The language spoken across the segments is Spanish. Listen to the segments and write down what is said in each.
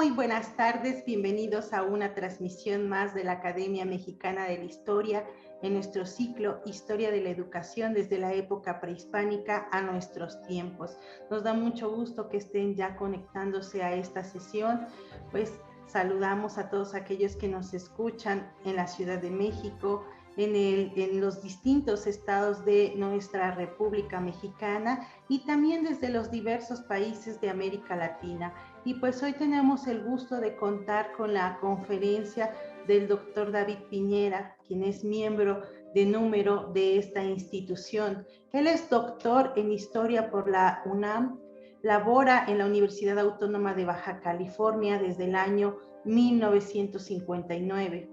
Muy buenas tardes, bienvenidos a una transmisión más de la Academia Mexicana de la Historia en nuestro ciclo Historia de la Educación desde la época prehispánica a nuestros tiempos. Nos da mucho gusto que estén ya conectándose a esta sesión, pues saludamos a todos aquellos que nos escuchan en la Ciudad de México, en los distintos estados de nuestra República Mexicana y también desde los diversos países de América Latina. Y pues hoy tenemos el gusto de contar con la conferencia del doctor David Piñera, quien es miembro de número de esta institución. Él es doctor en Historia por la UNAM, labora en la Universidad Autónoma de Baja California desde el año 1959,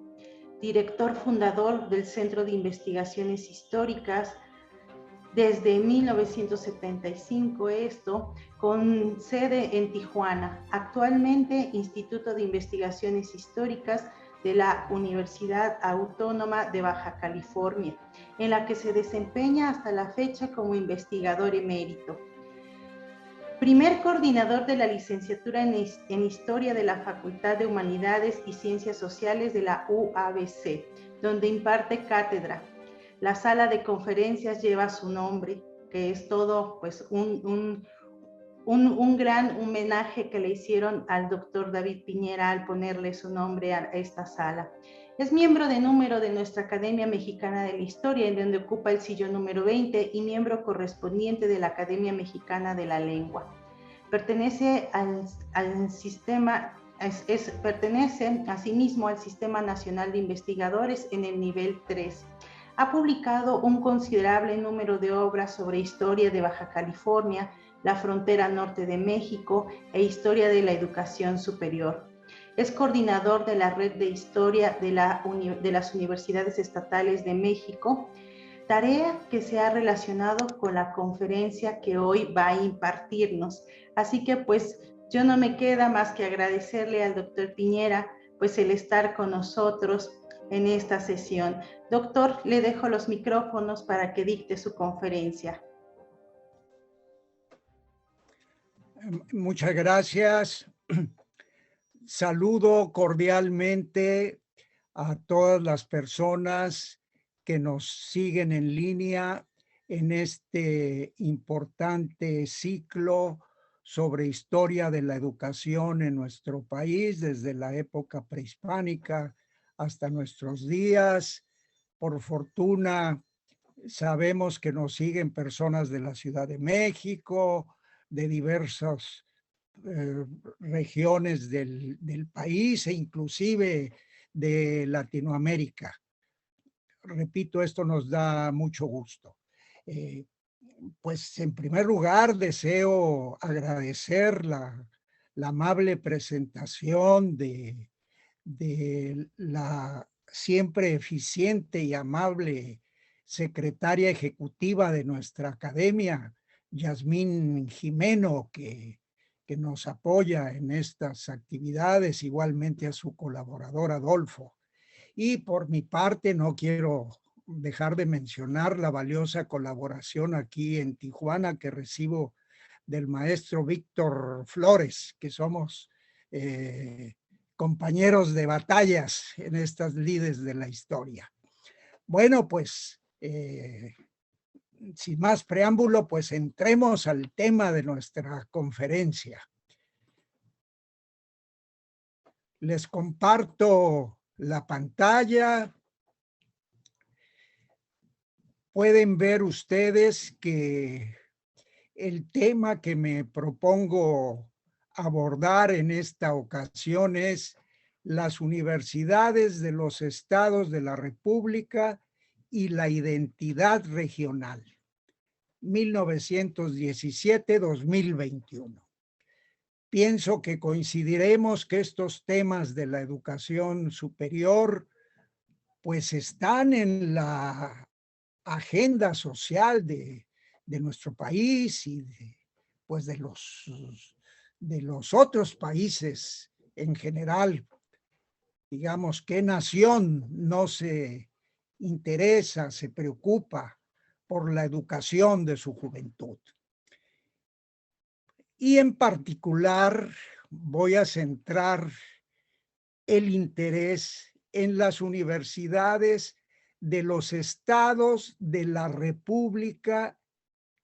director fundador del Centro de Investigaciones Históricas desde 1975, esto con sede en Tijuana, actualmente Instituto de Investigaciones Históricas de la Universidad Autónoma de Baja California, en la que se desempeña hasta la fecha como investigador emérito. Primer coordinador de la licenciatura en Historia de la Facultad de Humanidades y Ciencias Sociales de la UABC, donde imparte cátedra. La sala de conferencias lleva su nombre, que es todo pues un gran homenaje que le hicieron al doctor David Piñera al ponerle su nombre a esta sala. Es miembro de número de nuestra Academia Mexicana de la Historia, en donde ocupa el sillón número 20 y miembro correspondiente de la Academia Mexicana de la Lengua. Pertenece al sistema, pertenece asimismo al Sistema Nacional de Investigadores en el nivel 3. Ha publicado un considerable número de obras sobre historia de Baja California, la frontera norte de México e historia de la educación superior. Es coordinador de la Red de Historia de las Universidades Estatales de México, tarea que se ha relacionado con la conferencia que hoy va a impartirnos. Así que pues yo no me queda más que agradecerle al doctor Piñera pues el estar con nosotros en esta sesión. Doctor, le dejo los micrófonos para que dicte su conferencia. Muchas gracias. Saludo cordialmente a todas las personas que nos siguen en línea en este importante ciclo sobre historia de la educación en nuestro país desde la época prehispánica hasta nuestros días. Por fortuna, sabemos que nos siguen personas de la Ciudad de México, de diversas regiones del país e inclusive de Latinoamérica. Repito, esto nos da mucho gusto. Pues en primer lugar deseo agradecer la amable presentación de la siempre eficiente y amable secretaria ejecutiva de nuestra academia, Yasmín Jimeno, que nos apoya en estas actividades, igualmente a su colaborador Adolfo. Y por mi parte no quiero dejar de mencionar la valiosa colaboración aquí en Tijuana que recibo del maestro Víctor Flores, que somos compañeros de batallas en estas lides de la historia. Bueno, pues sin más preámbulo, pues entremos al tema de nuestra conferencia. Les comparto la pantalla. Pueden ver ustedes que el tema que me propongo abordar en esta ocasión es las universidades de los estados de la República y la identidad regional, 1917-2021. Pienso que coincidiremos que estos temas de la educación superior pues están en la agenda social de nuestro país y pues de los otros países en general. Digamos, ¿qué nación no se interesa, se preocupa por la educación de su juventud? Y en particular, voy a centrar el interés en las universidades de los estados de la República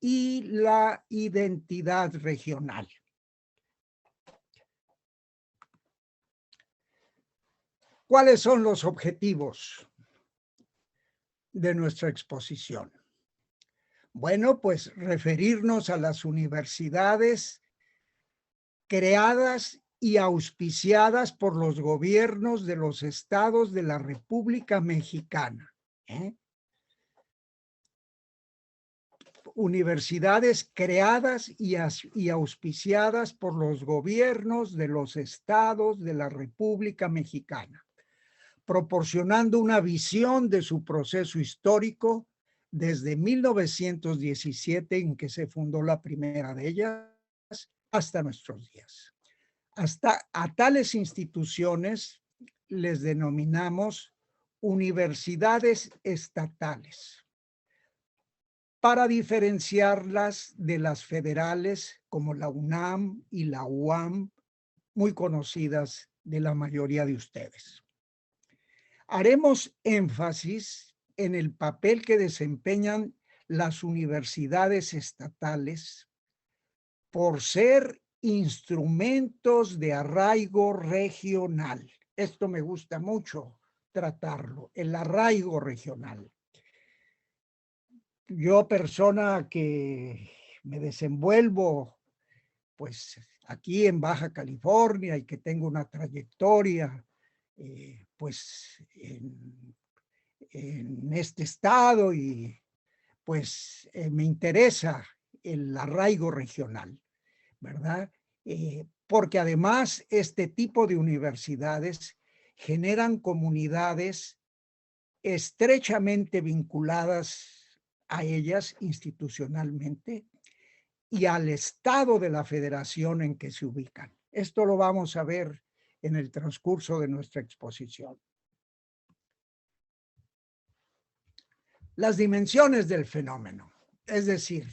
y la identidad regional. ¿Cuáles son los objetivos de nuestra exposición? Bueno, pues referirnos a las universidades creadas y auspiciadas por los gobiernos de los estados de la República Mexicana. Universidades creadas y auspiciadas por los gobiernos de los estados de la República Mexicana, proporcionando una visión de su proceso histórico desde 1917, en que se fundó la primera de ellas, hasta nuestros días. Hasta a tales instituciones les denominamos universidades estatales, para diferenciarlas de las federales como la UNAM y la UAM, muy conocidas de la mayoría de ustedes. Haremos énfasis en el papel que desempeñan las universidades estatales por ser instrumentos de arraigo regional. Esto me gusta mucho tratarlo, el arraigo regional. Yo, persona que me desenvuelvo pues aquí en Baja California y que tengo una trayectoria pues en este estado, y pues me interesa el arraigo regional, ¿verdad? Porque además este tipo de universidades generan comunidades estrechamente vinculadas a ellas institucionalmente y al estado de la federación en que se ubican. Esto lo vamos a ver en el transcurso de nuestra exposición. Las dimensiones del fenómeno, es decir,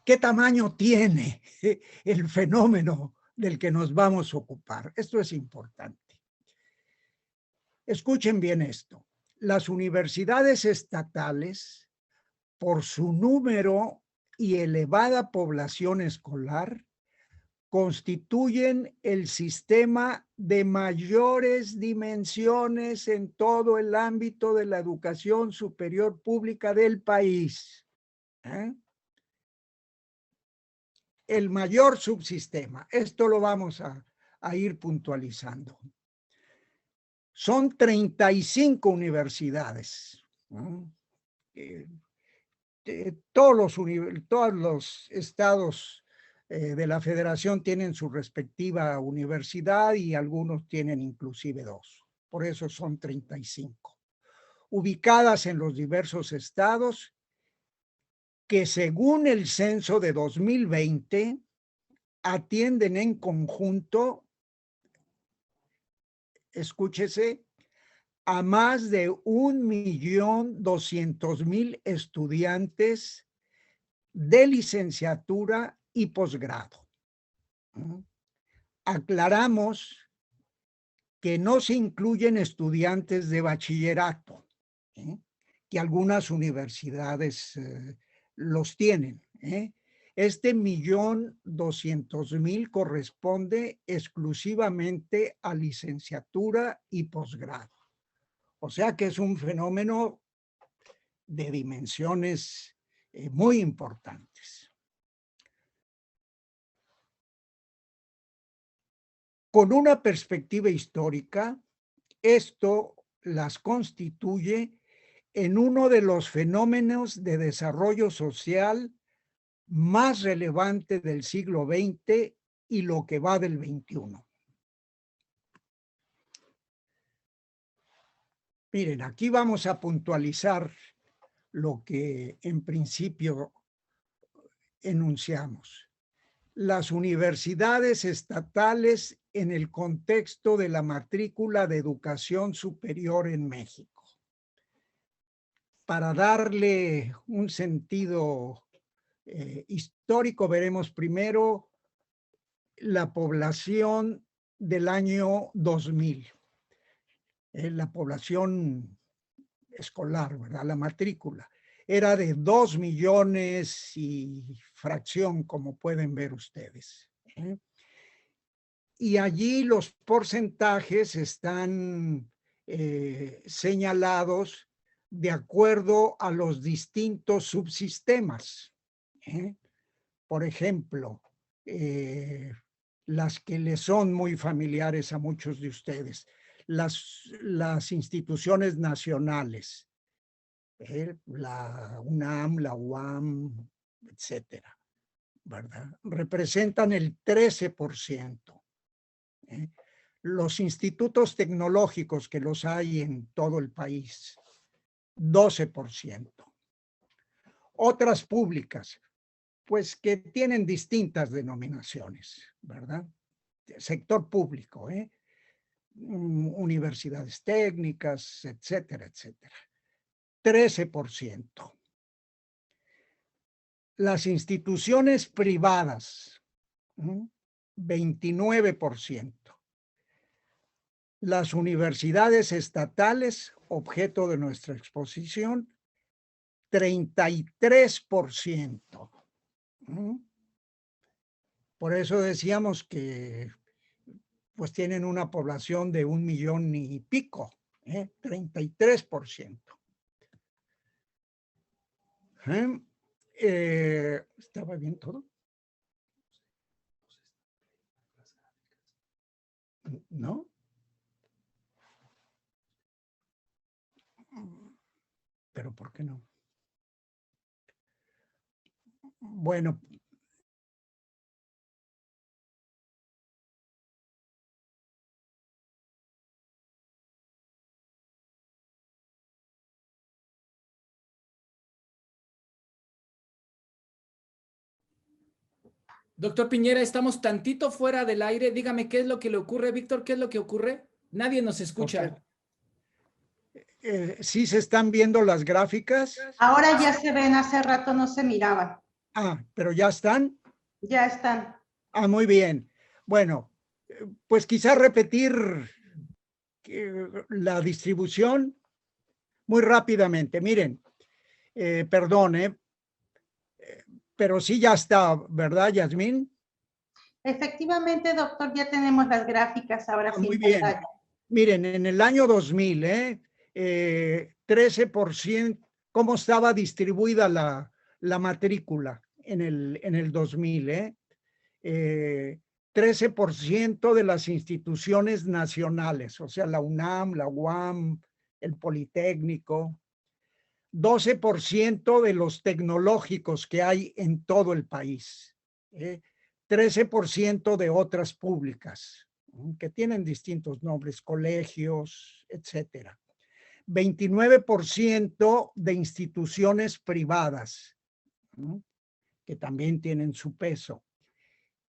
¿qué tamaño tiene el fenómeno del que nos vamos a ocupar? Esto es importante. Escuchen bien esto. Las universidades estatales, por su número y elevada población escolar, constituyen el sistema de mayores dimensiones en todo el ámbito de la educación superior pública del país. El mayor subsistema. Esto lo vamos a ir puntualizando. Son 35 universidades. Todos los estados de la federación tienen su respectiva universidad y algunos tienen inclusive 2. Por eso son 35. Ubicadas en los diversos estados que, según el censo de 2020, atienden en conjunto, escúchese, a más de 1.200.000 estudiantes de licenciatura y posgrado. Aclaramos que no se incluyen estudiantes de bachillerato, que algunas universidades los tienen. Este 1.200.000 corresponde exclusivamente a licenciatura y posgrado. O sea que es un fenómeno de dimensiones muy importantes. Con una perspectiva histórica, esto las constituye en uno de los fenómenos de desarrollo social más relevante del siglo XX y lo que va del XXI. Miren, aquí vamos a puntualizar lo que en principio enunciamos. Las universidades estatales en el contexto de la matrícula de educación superior en México. Para darle un sentido histórico, veremos primero la población del año 2000, la población escolar, ¿verdad? La matrícula. Era de 2 millones y fracción, como pueden ver ustedes. Y allí los porcentajes están señalados de acuerdo a los distintos subsistemas. Por ejemplo, las que les son muy familiares a muchos de ustedes, las instituciones nacionales, la UNAM, la UAM, etcétera, ¿verdad? Representan el 13%. Los institutos tecnológicos, que los hay en todo el país, 12%. Otras públicas, pues que tienen distintas denominaciones, ¿verdad? Sector público, universidades técnicas, etcétera, etcétera. 13%. Las instituciones privadas, 29%. Las universidades estatales, objeto de nuestra exposición, 33%. Por eso decíamos que pues tienen una población de 1 millón y pico, 33%. ¿Estaba bien todo? ¿No? ¿Pero por qué no? Bueno. Doctor Piñera, estamos tantito fuera del aire. Dígame qué es lo que le ocurre, Víctor, qué es lo que ocurre. Nadie nos escucha. ¿Sí se están viendo las gráficas? Ahora ya se ven, hace rato no se miraban. Ah, pero ya están. Ya están. Ah, muy bien. Bueno, pues quizá repetir la distribución muy rápidamente. Miren, perdón, pero sí ya está, ¿verdad, Yasmín? Efectivamente, doctor, ya tenemos las gráficas ahora sí Muy en bien. pantalla. Miren, en el año 2000, 13%, ¿cómo estaba distribuida la matrícula en el 2000? 13% de las instituciones nacionales, o sea, la UNAM, la UAM, el Politécnico, 12% de los tecnológicos que hay en todo el país, 13% de otras públicas, que tienen distintos nombres, colegios, etcétera. 29% de instituciones privadas, que también tienen su peso.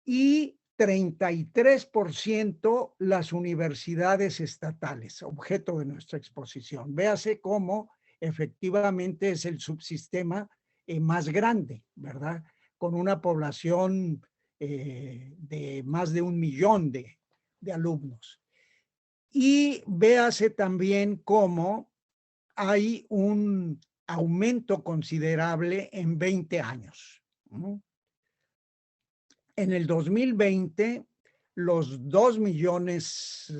Y 33% las universidades estatales, objeto de nuestra exposición. Véase cómo efectivamente es el subsistema más grande, ¿verdad? Con una población de más de 1 millón de alumnos. Y véase también cómo hay un aumento considerable en 20 años. En el 2020, los 2 millones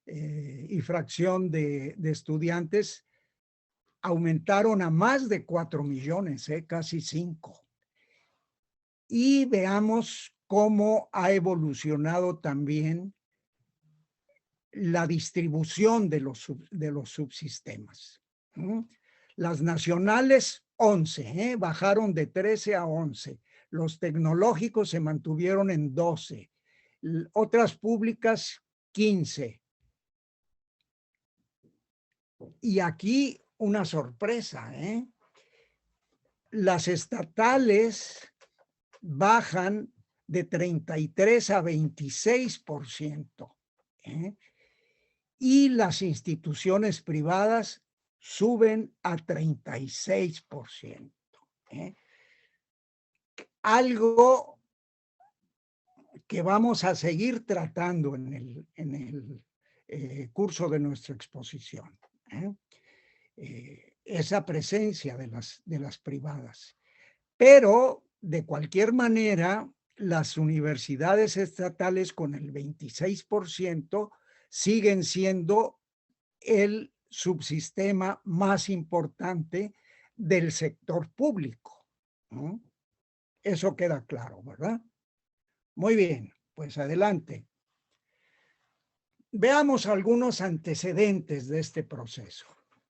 y fracción de estudiantes aumentaron a más de 4 millones, casi 5. Y veamos cómo ha evolucionado también la distribución de los subsistemas. Las nacionales, 11, bajaron de 13 a 11. Los tecnológicos se mantuvieron en 12. Otras públicas, 15. Y aquí una sorpresa, Las estatales bajan de 33 a 26%. Y las instituciones privadas suben a 36%. Algo que vamos a seguir tratando en el curso de nuestra exposición. Esa presencia de las privadas. Pero, de cualquier manera, las universidades estatales con el 26% siguen siendo el subsistema más importante del sector público, ¿no? Eso queda claro, ¿verdad? Muy bien, pues adelante. Veamos algunos antecedentes de este proceso.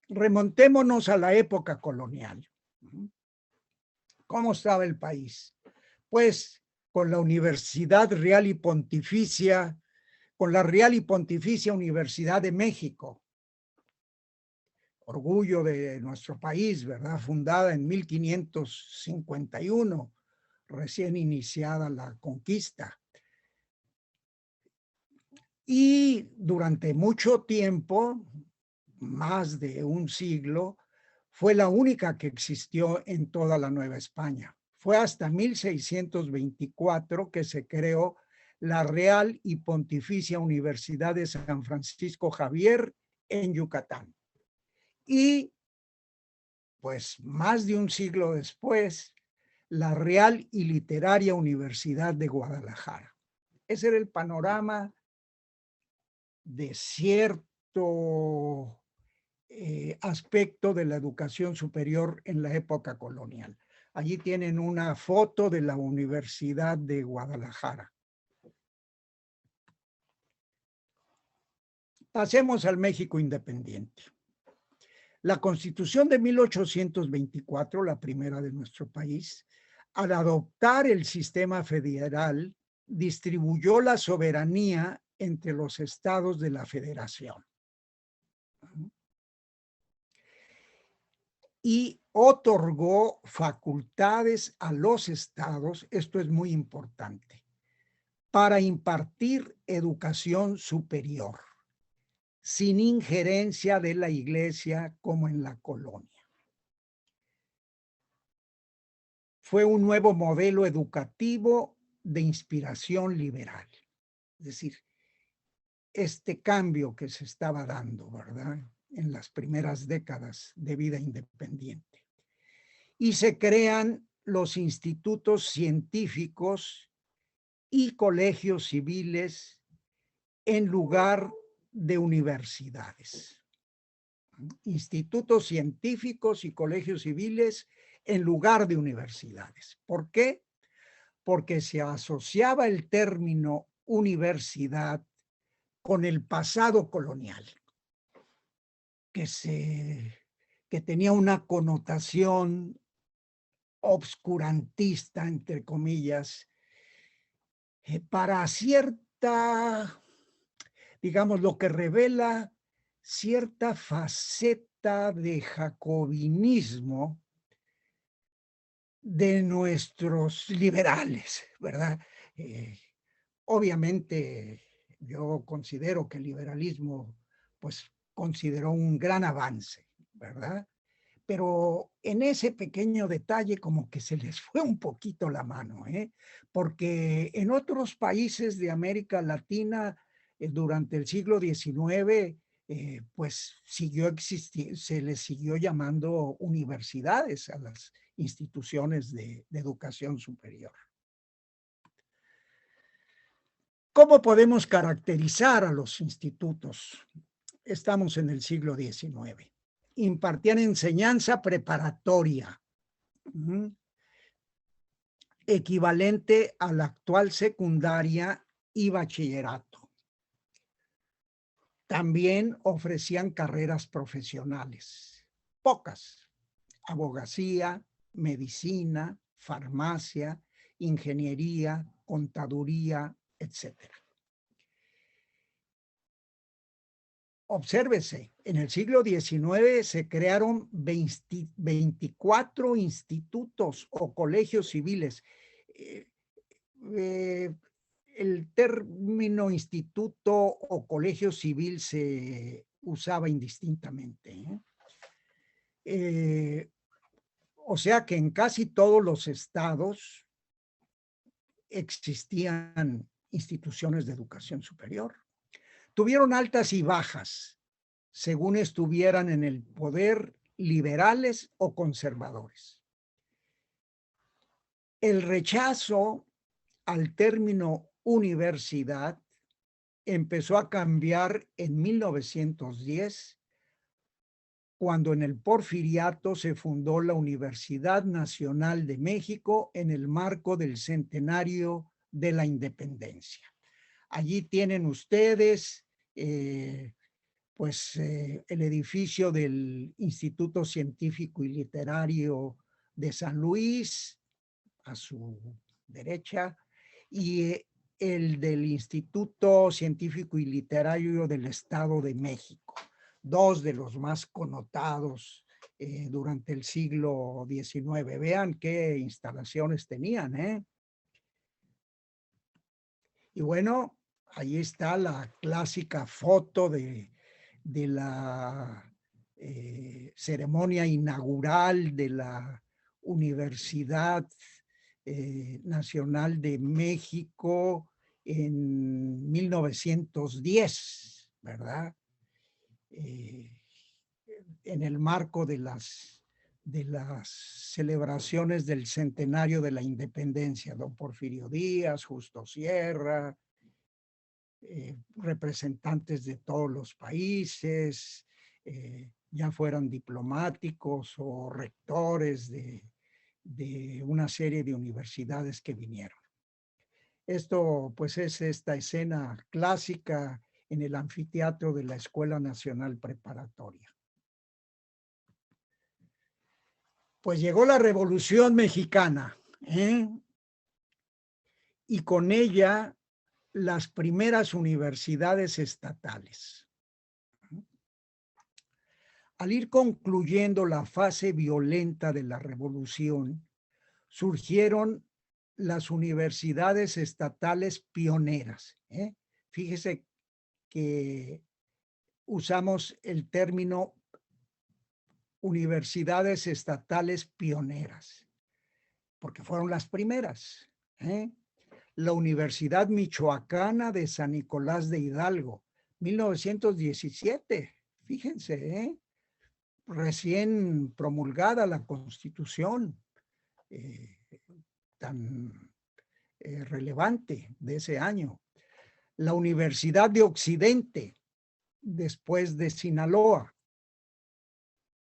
Remontémonos a la época colonial. ¿Cómo estaba el país? Pues con la Universidad Real y Pontificia, con la Real y Pontificia Universidad de México, orgullo de nuestro país, ¿verdad? Fundada en 1551, recién iniciada la conquista. Y durante mucho tiempo, más de un siglo, fue la única que existió en toda la Nueva España. Fue hasta 1624 que se creó la Real y Pontificia Universidad de San Francisco Javier en Yucatán. Y pues más de un siglo después, la Real y Literaria Universidad de Guadalajara. Ese era el panorama de cierto aspecto de la educación superior en la época colonial. Allí tienen una foto de la Universidad de Guadalajara. Pasemos al México independiente. La Constitución de 1824, la primera de nuestro país, al adoptar el sistema federal, distribuyó la soberanía entre los estados de la federación y otorgó facultades a los estados, esto es muy importante, para impartir educación superior, sin injerencia de la Iglesia como en la colonia. Fue un nuevo modelo educativo de inspiración liberal. Es decir, este cambio que se estaba dando, ¿verdad?, en las primeras décadas de vida independiente. Y se crean los institutos científicos y colegios civiles en lugar de universidades. Institutos científicos y colegios civiles en lugar de universidades. ¿Por qué? Porque se asociaba el término universidad con el pasado colonial, que tenía una connotación obscurantista, entre comillas, para cierta, digamos, lo que revela cierta faceta de jacobinismo de nuestros liberales, ¿verdad? Obviamente, yo considero que el liberalismo, pues, consideró un gran avance, ¿verdad? Pero en ese pequeño detalle como que se les fue un poquito la mano, porque en otros países de América Latina, durante el siglo XIX, pues siguió existiendo, se les siguió llamando universidades a las instituciones de educación superior. ¿Cómo podemos caracterizar a los institutos? Estamos en el siglo XIX. Impartían enseñanza preparatoria, equivalente a la actual secundaria y bachillerato. También ofrecían carreras profesionales, pocas: abogacía, medicina, farmacia, ingeniería, contaduría, etcétera. Obsérvese, en el siglo XIX se crearon 24 institutos o colegios civiles. El término instituto o colegio civil se usaba indistintamente. O sea que en casi todos los estados existían instituciones de educación superior. Tuvieron altas y bajas, según estuvieran en el poder, liberales o conservadores. El rechazo al término universidad empezó a cambiar en 1910, cuando en el Porfiriato se fundó la Universidad Nacional de México en el marco del centenario de la independencia. Allí tienen ustedes el edificio del Instituto Científico y Literario de San Luis, a su derecha, y el del Instituto Científico y Literario del Estado de México, dos de los más connotados durante el siglo XIX. Vean qué instalaciones tenían, ¿eh? Y bueno, ahí está la clásica foto de la ceremonia inaugural de la Universidad Nacional de México en 1910, ¿verdad? En el marco de las celebraciones del centenario de la independencia, don Porfirio Díaz, Justo Sierra, representantes de todos los países, ya fueran diplomáticos o rectores de una serie de universidades que vinieron. Esto pues es esta escena clásica en el anfiteatro de la Escuela Nacional Preparatoria. Pues llegó la Revolución Mexicana, y con ella las primeras universidades estatales. Al ir concluyendo la fase violenta de la revolución, surgieron las universidades estatales pioneras. Fíjese que usamos el término universidades estatales pioneras, porque fueron las primeras. La Universidad Michoacana de San Nicolás de Hidalgo, 1917, fíjense, recién promulgada la Constitución, tan relevante de ese año. La Universidad de Occidente, después de Sinaloa,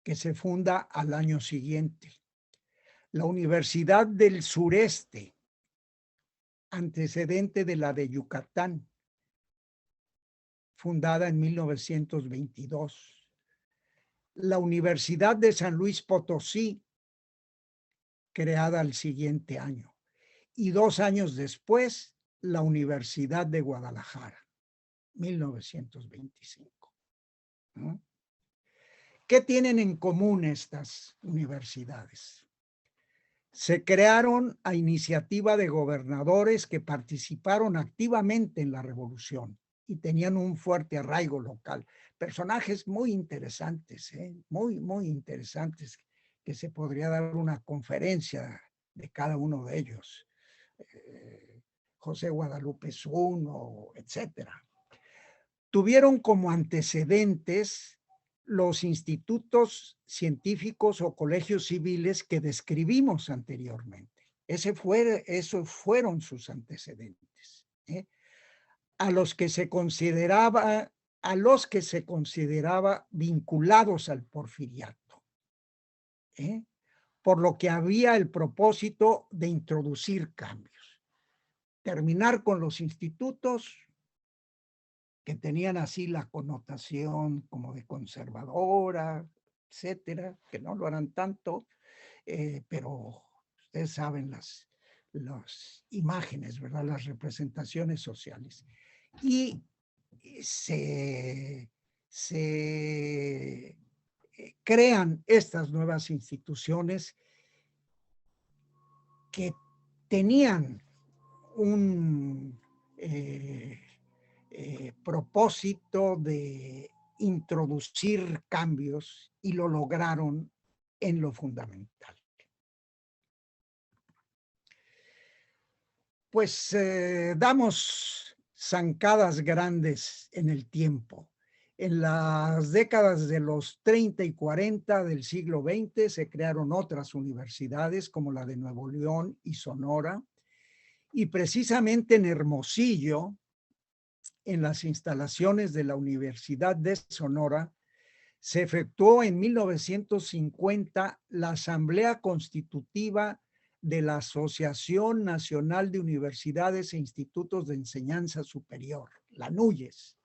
que se funda al año siguiente. La Universidad del Sureste, antecedente de la de Yucatán, fundada en 1922. La Universidad de San Luis Potosí, creada al siguiente año. Y 2 años después, la Universidad de Guadalajara, 1925. ¿No? ¿Qué tienen en común estas universidades? Se crearon a iniciativa de gobernadores que participaron activamente en la revolución y tenían un fuerte arraigo local. Personajes muy interesantes, muy, muy interesantes, que se podría dar una conferencia de cada uno de ellos. José Guadalupe Zuno, etcétera. Tuvieron como antecedentes los institutos científicos o colegios civiles que describimos anteriormente. Esos fueron sus antecedentes. A los que se consideraba vinculados al porfiriato. Por lo que había el propósito de introducir cambios. Terminar con los institutos que tenían así la connotación como de conservadora, etcétera, que no lo eran tanto, pero ustedes saben las imágenes, ¿verdad? Las representaciones sociales. Y se crean estas nuevas instituciones que tenían un propósito de introducir cambios y lo lograron en lo fundamental. pues damos zancadas grandes en el tiempo. En las décadas de los 30 y 40 del siglo XX se crearon otras universidades como la de Nuevo León y Sonora, y precisamente en Hermosillo, en las instalaciones de la Universidad de Sonora, se efectuó en 1950 la Asamblea Constitutiva de la Asociación Nacional de Universidades e Institutos de Enseñanza Superior, la NUYES.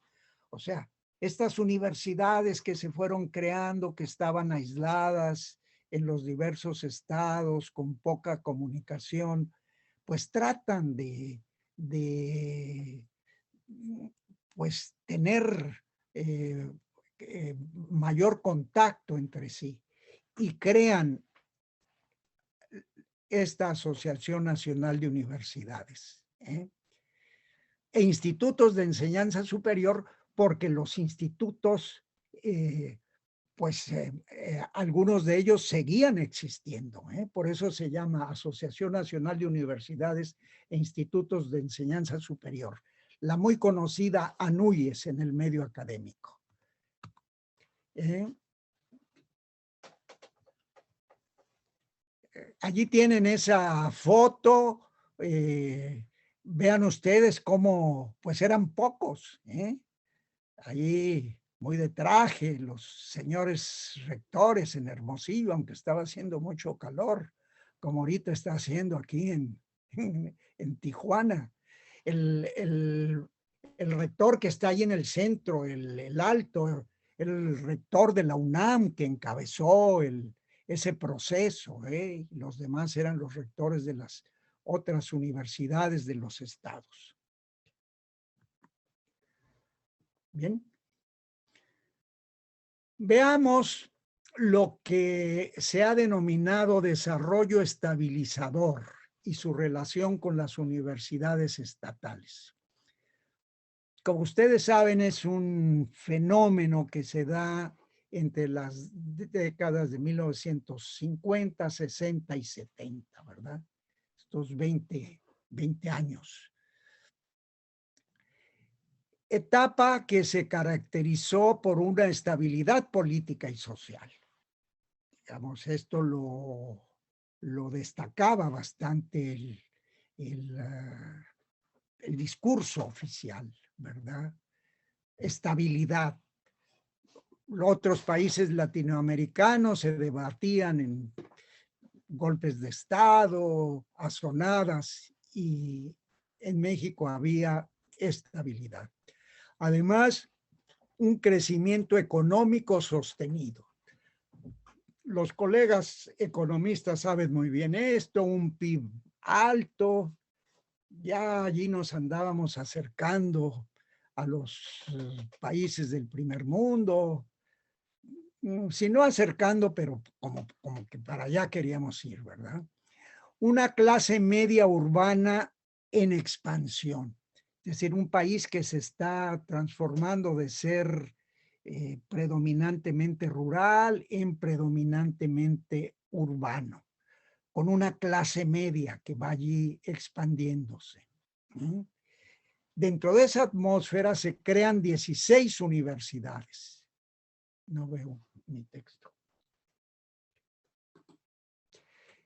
O sea, estas universidades que se fueron creando, que estaban aisladas en los diversos estados, con poca comunicación, pues tratan de pues tener mayor contacto entre sí y crean esta Asociación Nacional de Universidades e institutos de enseñanza superior, porque los institutos, algunos de ellos seguían existiendo. Por eso se llama Asociación Nacional de Universidades e Institutos de Enseñanza Superior, la muy conocida ANUYES en el medio académico. Allí tienen esa foto. Vean ustedes cómo, pues eran pocos. Allí muy de traje, los señores rectores en Hermosillo, aunque estaba haciendo mucho calor, como ahorita está haciendo aquí en Tijuana. El rector que está ahí en el centro, el alto, el rector de la UNAM que encabezó ese proceso, los demás eran los rectores de las otras universidades de los estados. Bien. Veamos lo que se ha denominado desarrollo estabilizador y su relación con las universidades estatales. Como ustedes saben, es un fenómeno que se da entre las décadas de 1950, 60 y 70, ¿verdad? Estos 20 años. Etapa que se caracterizó por una estabilidad política y social. Digamos, esto lo destacaba bastante el discurso oficial, ¿verdad? Estabilidad. Otros países latinoamericanos se debatían en golpes de Estado, azonadas, y en México había estabilidad. Además, un crecimiento económico sostenido. Los colegas economistas saben muy bien esto, un PIB alto, ya allí nos andábamos acercando a los países del primer mundo, si no acercando, pero como que para allá queríamos ir, ¿verdad? Una clase media urbana en expansión, es decir, un país que se está transformando de ser predominantemente rural en predominantemente urbano, con una clase media que va allí expandiéndose. Dentro de esa atmósfera se crean 16 universidades. No veo mi texto.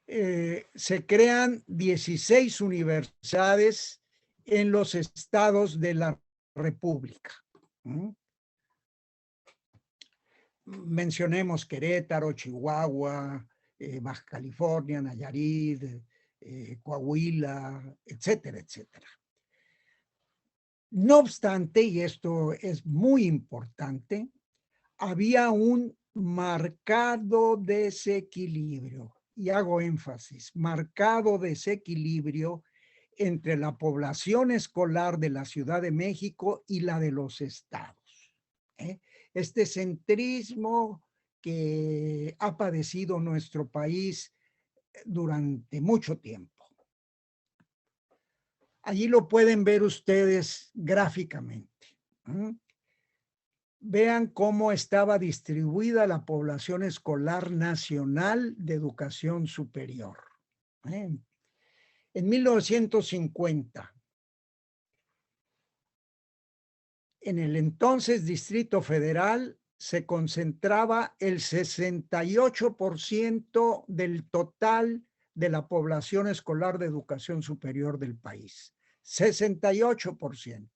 Se crean 16 universidades en los estados de la República. Mencionemos Querétaro, Chihuahua, Baja California, Nayarit, Coahuila, etcétera, etcétera. No obstante, y esto es muy importante, había un marcado desequilibrio, y hago énfasis, marcado desequilibrio entre la población escolar de la Ciudad de México y la de los estados. Este centrismo que ha padecido nuestro país durante mucho tiempo. Allí lo pueden ver ustedes gráficamente. Vean cómo estaba distribuida la población escolar nacional de educación superior. En 1950, en el entonces Distrito Federal, se concentraba el 68% del total de la población escolar de educación superior del país. 68%.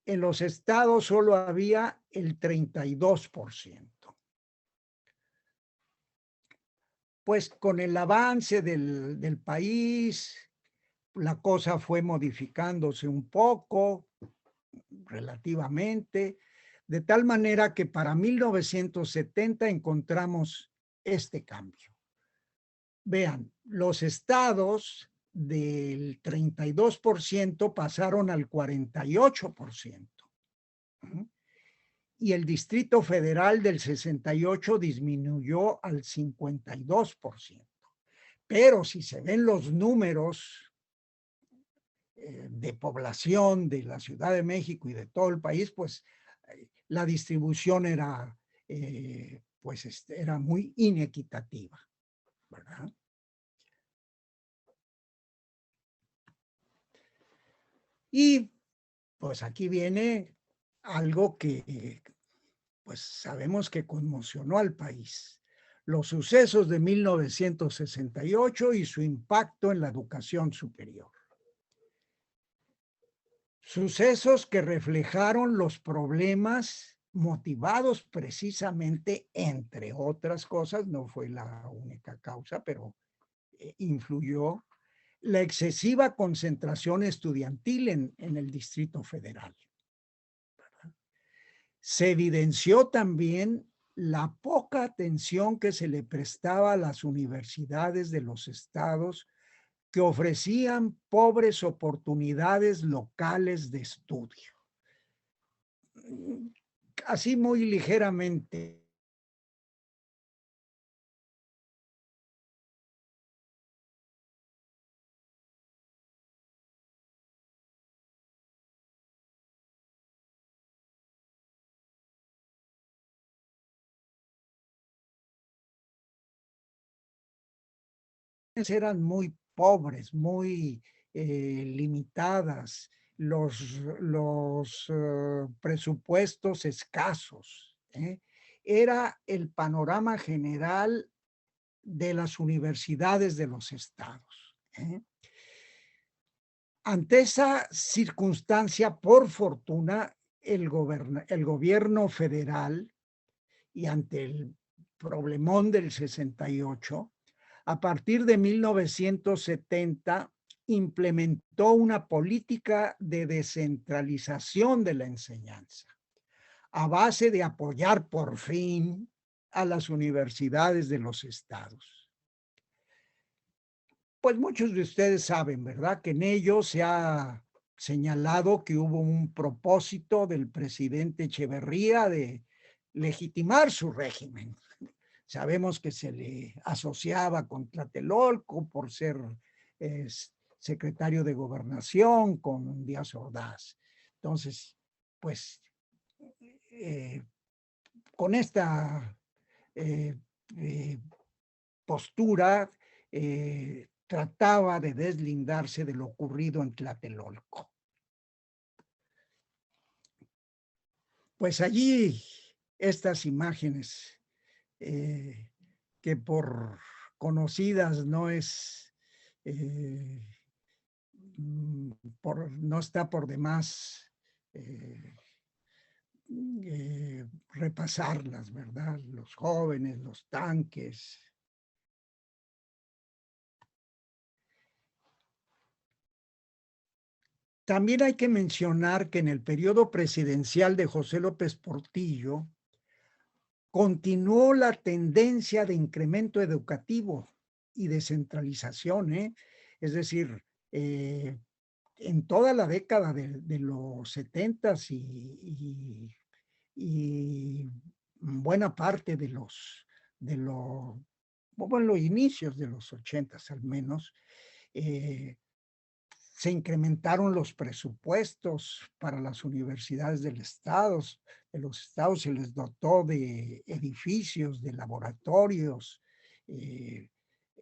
En los estados solo había el 32%. Pues con el avance del país, la cosa fue modificándose un poco, relativamente, de tal manera que para 1970 encontramos este cambio. Vean, los estados del 32% pasaron al 48%. Y el Distrito Federal del 68 disminuyó al 52%. Pero si se ven los números de población de la Ciudad de México y de todo el país, pues la distribución era, era muy inequitativa, ¿verdad? Y pues aquí viene algo que pues sabemos que conmocionó al país. Los sucesos de 1968 y su impacto en la educación superior. Sucesos que reflejaron los problemas motivados precisamente, entre otras cosas, no fue la única causa, pero influyó la excesiva concentración estudiantil en el Distrito Federal. Se evidenció también la poca atención que se le prestaba a las universidades de los estados que ofrecían pobres oportunidades locales de estudio. Así muy ligeramente. Eran muy pobres, muy limitadas, los presupuestos escasos. Era el panorama general de las universidades de los estados. Ante esa circunstancia, por fortuna, el gobierno federal, y ante el problemón del 68, a partir de 1970 implementó una política de descentralización de la enseñanza, a base de apoyar por fin a las universidades de los estados. Pues muchos de ustedes saben, ¿verdad?, que en ello se ha señalado que hubo un propósito del presidente Echeverría de legitimar su régimen. Sabemos que se le asociaba con Tlatelolco por ser secretario de Gobernación con Díaz Ordaz. Entonces, pues, con esta postura, trataba de deslindarse de lo ocurrido en Tlatelolco. Pues allí estas imágenes que por conocidas no es, no está por demás repasarlas, ¿verdad? Los jóvenes, los tanques. También hay que mencionar que en el periodo presidencial de José López Portillo, continuó la tendencia de incremento educativo y descentralización, es decir, en toda la década de los 70s y buena parte de los inicios de los 80s al menos, se incrementaron los presupuestos para las universidades de los estados, se les dotó de edificios, de laboratorios,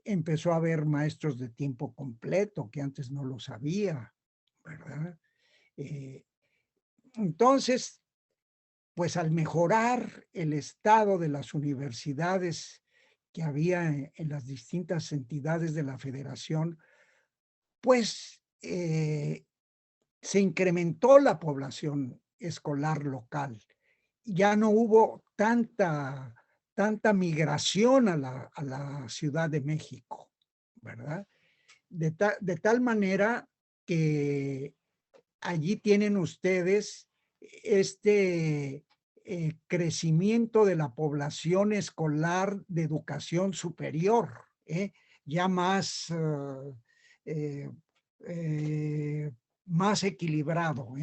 empezó a haber maestros de tiempo completo, que antes no lo sabía, ¿verdad? Entonces, pues al mejorar el estado de las universidades que había en las distintas entidades de la federación, pues se incrementó la población escolar local. Ya no hubo tanta migración a la Ciudad de México, ¿verdad? De tal manera que allí tienen ustedes este crecimiento de la población escolar de educación superior, ya más, más equilibrado,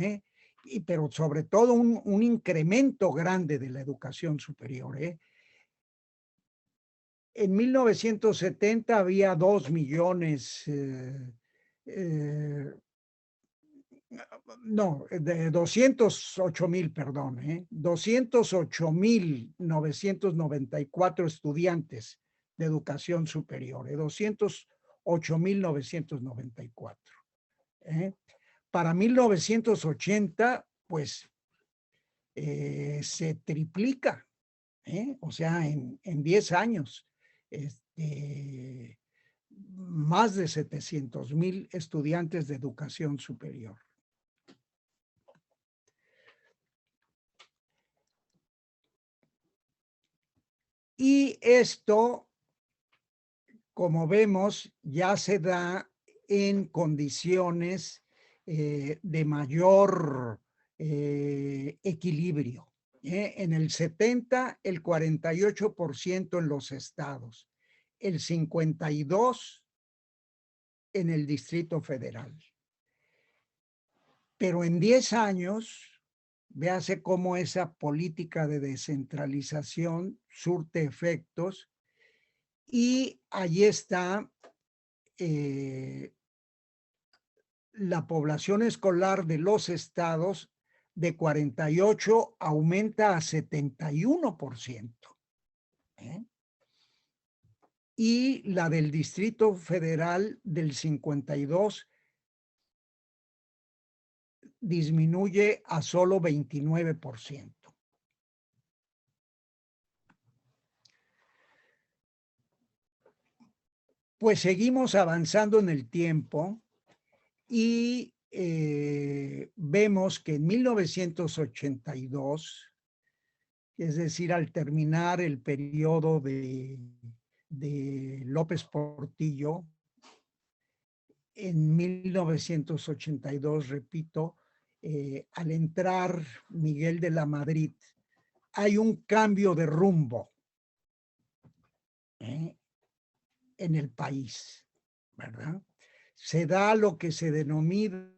pero sobre todo un incremento grande de la educación superior. En 1970 había 2 millones, no, de 208,000, perdón, 208,994 estudiantes de educación superior, 208,994. Para 1980, pues, se triplica, o sea, en 10 años, más de 700,000 estudiantes de educación superior. Y esto, como vemos, ya se da en condiciones de mayor equilibrio. En el 70, el 48% en los estados, el 52% en el Distrito Federal. Pero en 10 años, véase cómo esa política de descentralización surte efectos, y allí está la población escolar de los estados de 48 aumenta a 71%. Y la del Distrito Federal del 52 disminuye a solo 29%. Pues seguimos avanzando en el tiempo y vemos que en 1982, es decir, al terminar el periodo de López Portillo, en 1982, repito, al entrar Miguel de la Madrid, hay un cambio de rumbo en el país, ¿verdad? Se da lo que se denomina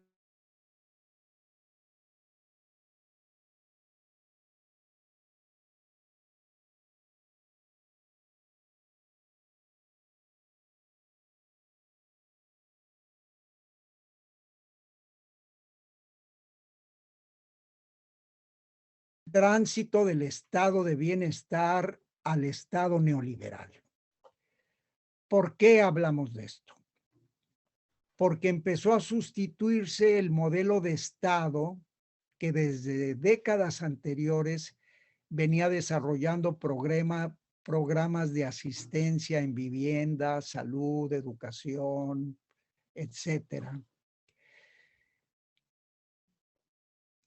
tránsito del estado de bienestar al estado neoliberal. ¿Por qué hablamos de esto? Porque empezó a sustituirse el modelo de estado que desde décadas anteriores venía desarrollando programas de asistencia en vivienda, salud, educación, etcétera.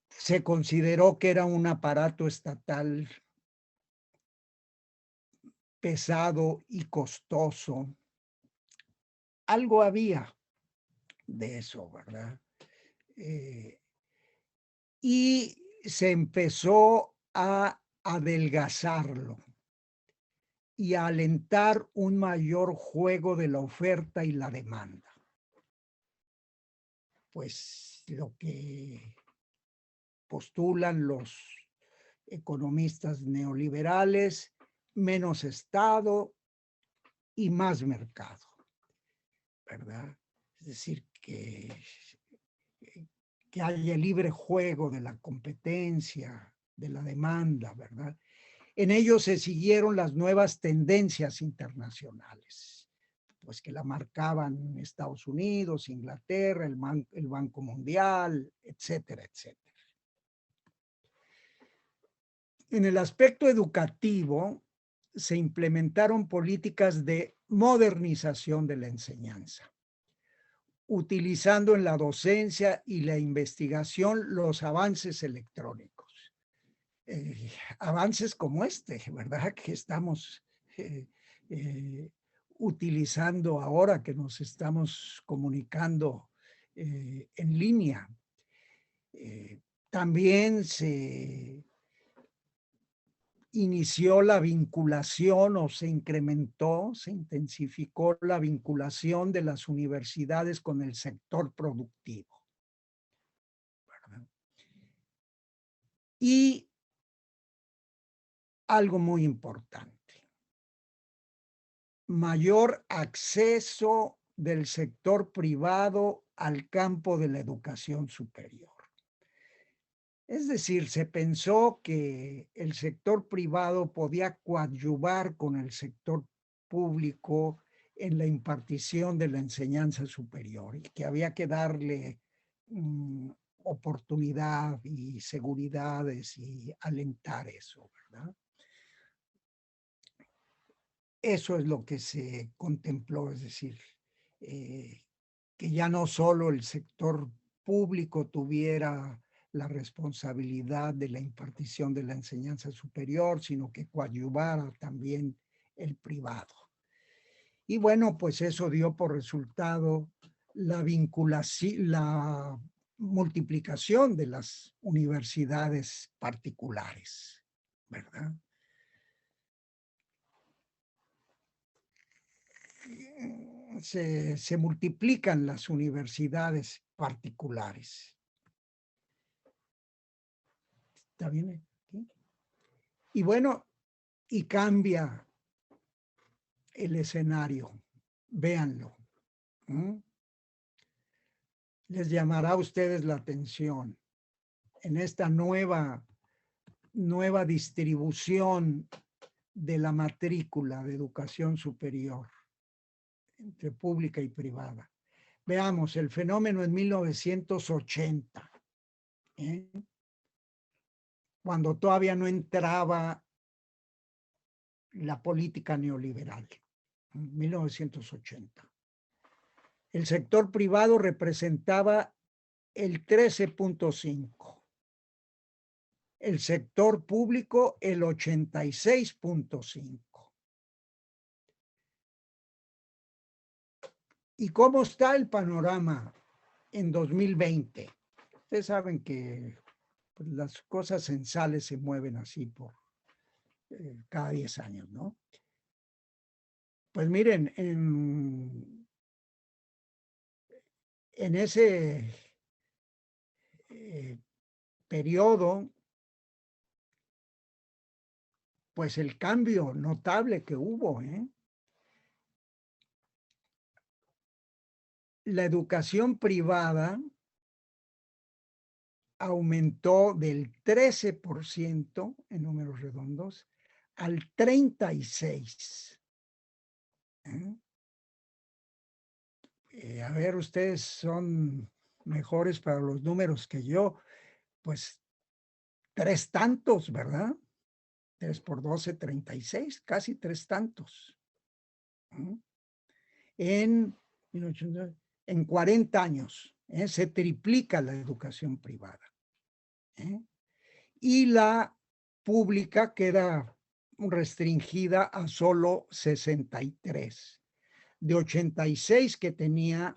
Se consideró que era un aparato estatal pesado y costoso. Algo había de eso, ¿verdad? Y se empezó a adelgazarlo y a alentar un mayor juego de la oferta y la demanda. Pues lo que postulan los economistas neoliberales: menos Estado y más mercado, ¿verdad? Es decir, que haya libre juego de la competencia, de la demanda, ¿verdad? En ello se siguieron las nuevas tendencias internacionales. pues que la marcaban Estados Unidos, Inglaterra, el Banco Mundial, etcétera, etcétera. En el aspecto educativo, se implementaron políticas de modernización de la enseñanza, utilizando en la docencia y la investigación los avances electrónicos. Avances como este, ¿verdad? Que estamos utilizando ahora que nos estamos comunicando en línea. También se inició la vinculación o se incrementó, se intensificó la vinculación de las universidades con el sector productivo. ¿Verdad? Y algo muy importante, mayor acceso del sector privado al campo de la educación superior. Es decir, se pensó que el sector privado podía coadyuvar con el sector público en la impartición de la enseñanza superior y que había que darle oportunidad y seguridades y alentar eso, ¿verdad? Eso es lo que se contempló, es decir, que ya no solo el sector público tuviera la responsabilidad de la impartición de la enseñanza superior, sino que coadyuvara también el privado. Y bueno, pues eso dio por resultado la vinculación, la multiplicación de las universidades particulares, ¿verdad? Se multiplican las universidades particulares. ¿Está bien? ¿Sí? Y bueno, y cambia el escenario. Véanlo. Les llamará a ustedes la atención en esta nueva distribución de la matrícula de educación superior entre pública y privada. Veamos el fenómeno en 1980, cuando todavía no entraba la política neoliberal, 1980. El sector privado representaba el 13.5%, el sector público el 86.5%. ¿Y cómo está el panorama en 2020? Ustedes saben que pues, las cosas censales se mueven así por cada 10 años, ¿no? Pues miren, en ese periodo, pues el cambio notable que hubo, la educación privada aumentó del 13% en números redondos al 36%. A ver, ustedes son mejores para los números que yo, pues 3 tantos, ¿verdad? 3 por 12, 36, casi 3 tantos. En 40 años se triplica la educación privada. Y la pública queda restringida a solo 63, de 86 que tenía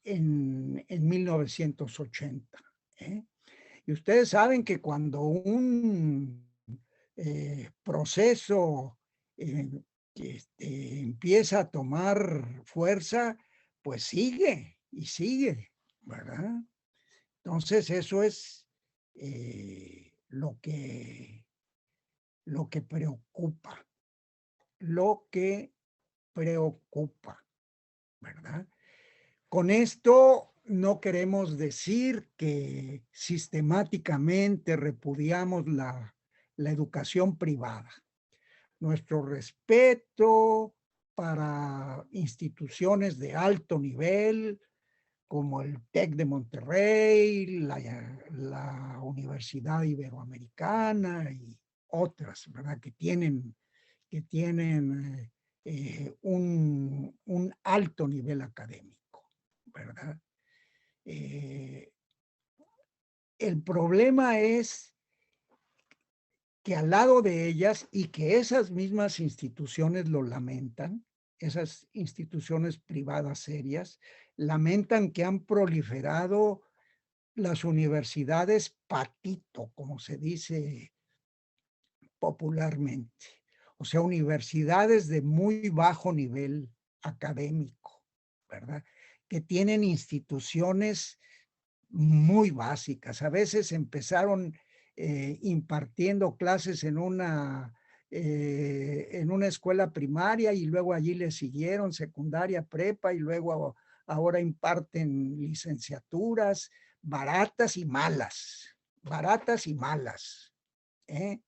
en 1980. Y ustedes saben que cuando un proceso empieza a tomar fuerza, pues sigue y sigue, ¿verdad? Entonces eso es lo que preocupa, ¿verdad? Con esto no queremos decir que sistemáticamente repudiamos la educación privada. nuestro respeto para instituciones de alto nivel, como el TEC de Monterrey, la Universidad Iberoamericana y otras, ¿verdad? Que tienen un alto nivel académico, ¿verdad? El problema es que al lado de ellas, y que esas mismas instituciones lo lamentan, esas instituciones privadas serias, lamentan que han proliferado las universidades patito, como se dice popularmente. O sea, universidades de muy bajo nivel académico, ¿verdad? Que tienen instituciones muy básicas. A veces empezaron impartiendo clases en una escuela primaria y luego allí le siguieron secundaria, prepa y luego ahora imparten licenciaturas baratas y malas, baratas y malas. ¿Eh?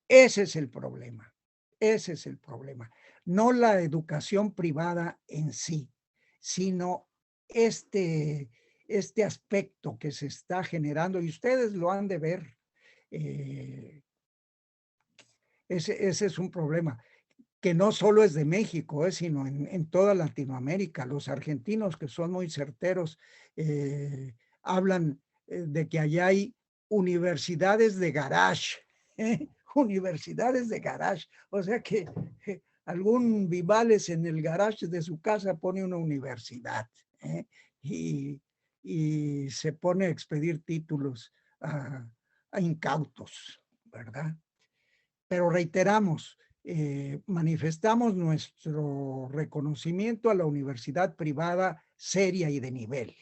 Ese es el problema, ese es el problema. No la educación privada en sí, sino este aspecto que se está generando, y ustedes lo han de ver, ese es un problema que no solo es de México, sino en toda Latinoamérica. Los argentinos, que son muy certeros, hablan de que allá hay universidades de garage, universidades de garage. O sea que algún Vivales en el garage de su casa pone una universidad y, y se pone a expedir títulos a incautos, ¿verdad? Pero reiteramos, manifestamos nuestro reconocimiento a la universidad privada seria y de nivel.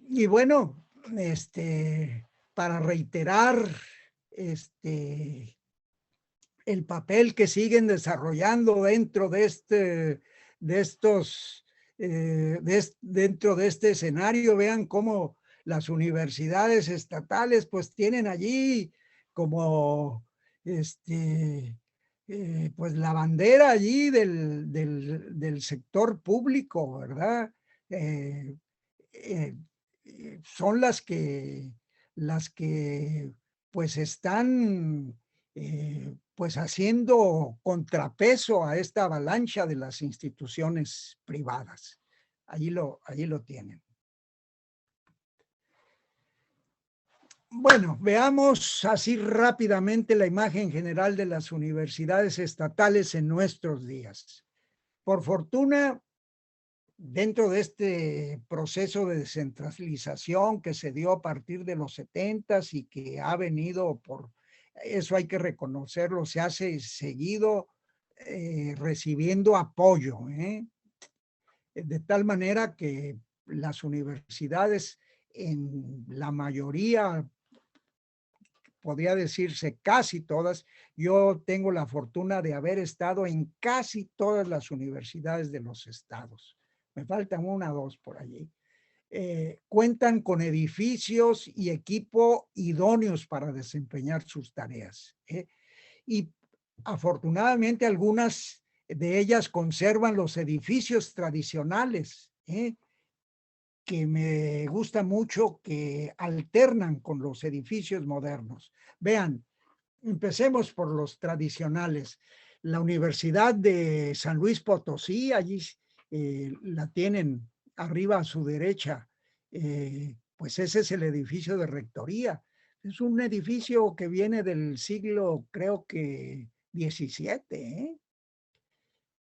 Y bueno, para reiterar el papel que siguen desarrollando dentro de dentro de este escenario, vean cómo las universidades estatales pues tienen allí como pues la bandera allí del sector público, ¿verdad? Son las que pues están pues haciendo contrapeso a esta avalancha de las instituciones privadas. Allí lo tienen. Bueno, veamos así rápidamente la imagen general de las universidades estatales en nuestros días. Por fortuna, dentro de este proceso de descentralización que se dio a partir de los 70s y que ha venido, por eso hay que reconocerlo, se ha seguido recibiendo apoyo, de tal manera que las universidades en la mayoría, podría decirse casi todas, yo tengo la fortuna de haber estado en casi todas las universidades de los estados. Me faltan una o dos por allí. Cuentan con edificios y equipo idóneos para desempeñar sus tareas. Y afortunadamente algunas de ellas conservan los edificios tradicionales, que me gusta mucho, que alternan con los edificios modernos. Vean, empecemos por los tradicionales. La Universidad de San Luis Potosí, allí la tienen arriba a su derecha, pues ese es el edificio de rectoría. Es un edificio que viene del siglo, creo que 17,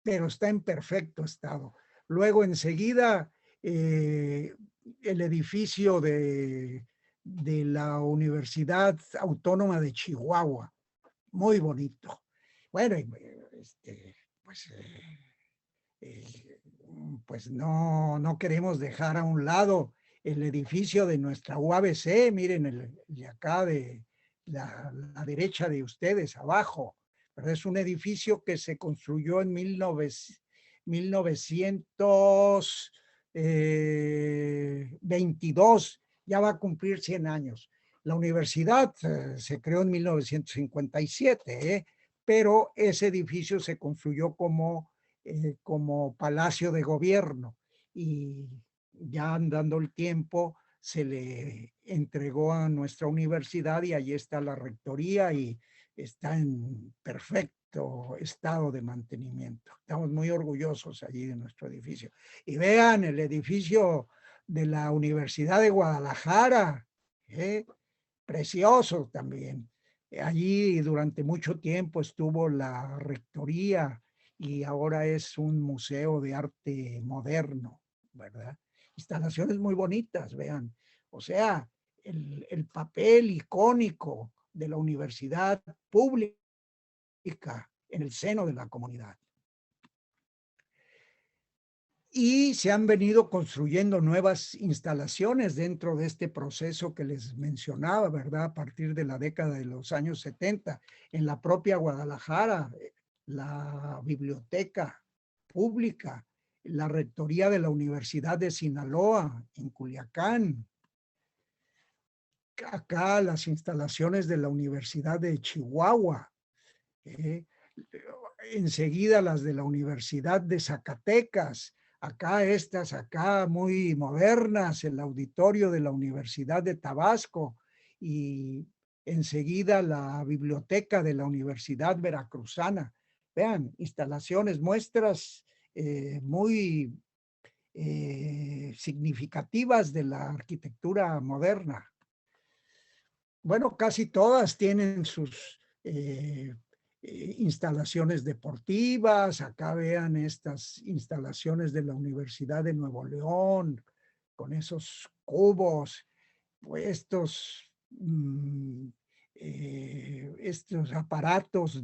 pero está en perfecto estado. Luego enseguida el edificio de la Universidad Autónoma de Chihuahua, muy bonito. Bueno, pues no queremos dejar a un lado el edificio de nuestra UABC, miren el de acá de la derecha de ustedes, abajo, pero es un edificio que se construyó en 1922, ya va a cumplir 100 años. La universidad se creó en 1957, pero ese edificio se construyó como palacio de gobierno y ya andando el tiempo se le entregó a nuestra universidad y allí está la rectoría y está en perfecto estado de mantenimiento. Estamos muy orgullosos allí de nuestro edificio. Y vean el edificio de la Universidad de Guadalajara, precioso también. Allí durante mucho tiempo estuvo la rectoría y ahora es un museo de arte moderno, ¿verdad? Instalaciones muy bonitas, vean. O sea, el papel icónico de la universidad pública en el seno de la comunidad. Y se han venido construyendo nuevas instalaciones dentro de este proceso que les mencionaba, ¿verdad? A partir de la década de los años 70, en la propia Guadalajara, la biblioteca pública, la rectoría de la Universidad de Sinaloa, en Culiacán, acá las instalaciones de la Universidad de Chihuahua, enseguida las de la Universidad de Zacatecas, acá estas, acá muy modernas, el auditorio de la Universidad de Tabasco y enseguida la biblioteca de la Universidad Veracruzana. Vean, instalaciones, muestras muy significativas de la arquitectura moderna. Bueno, casi todas tienen sus instalaciones deportivas. Acá vean estas instalaciones de la Universidad de Nuevo León, con esos cubos, estos aparatos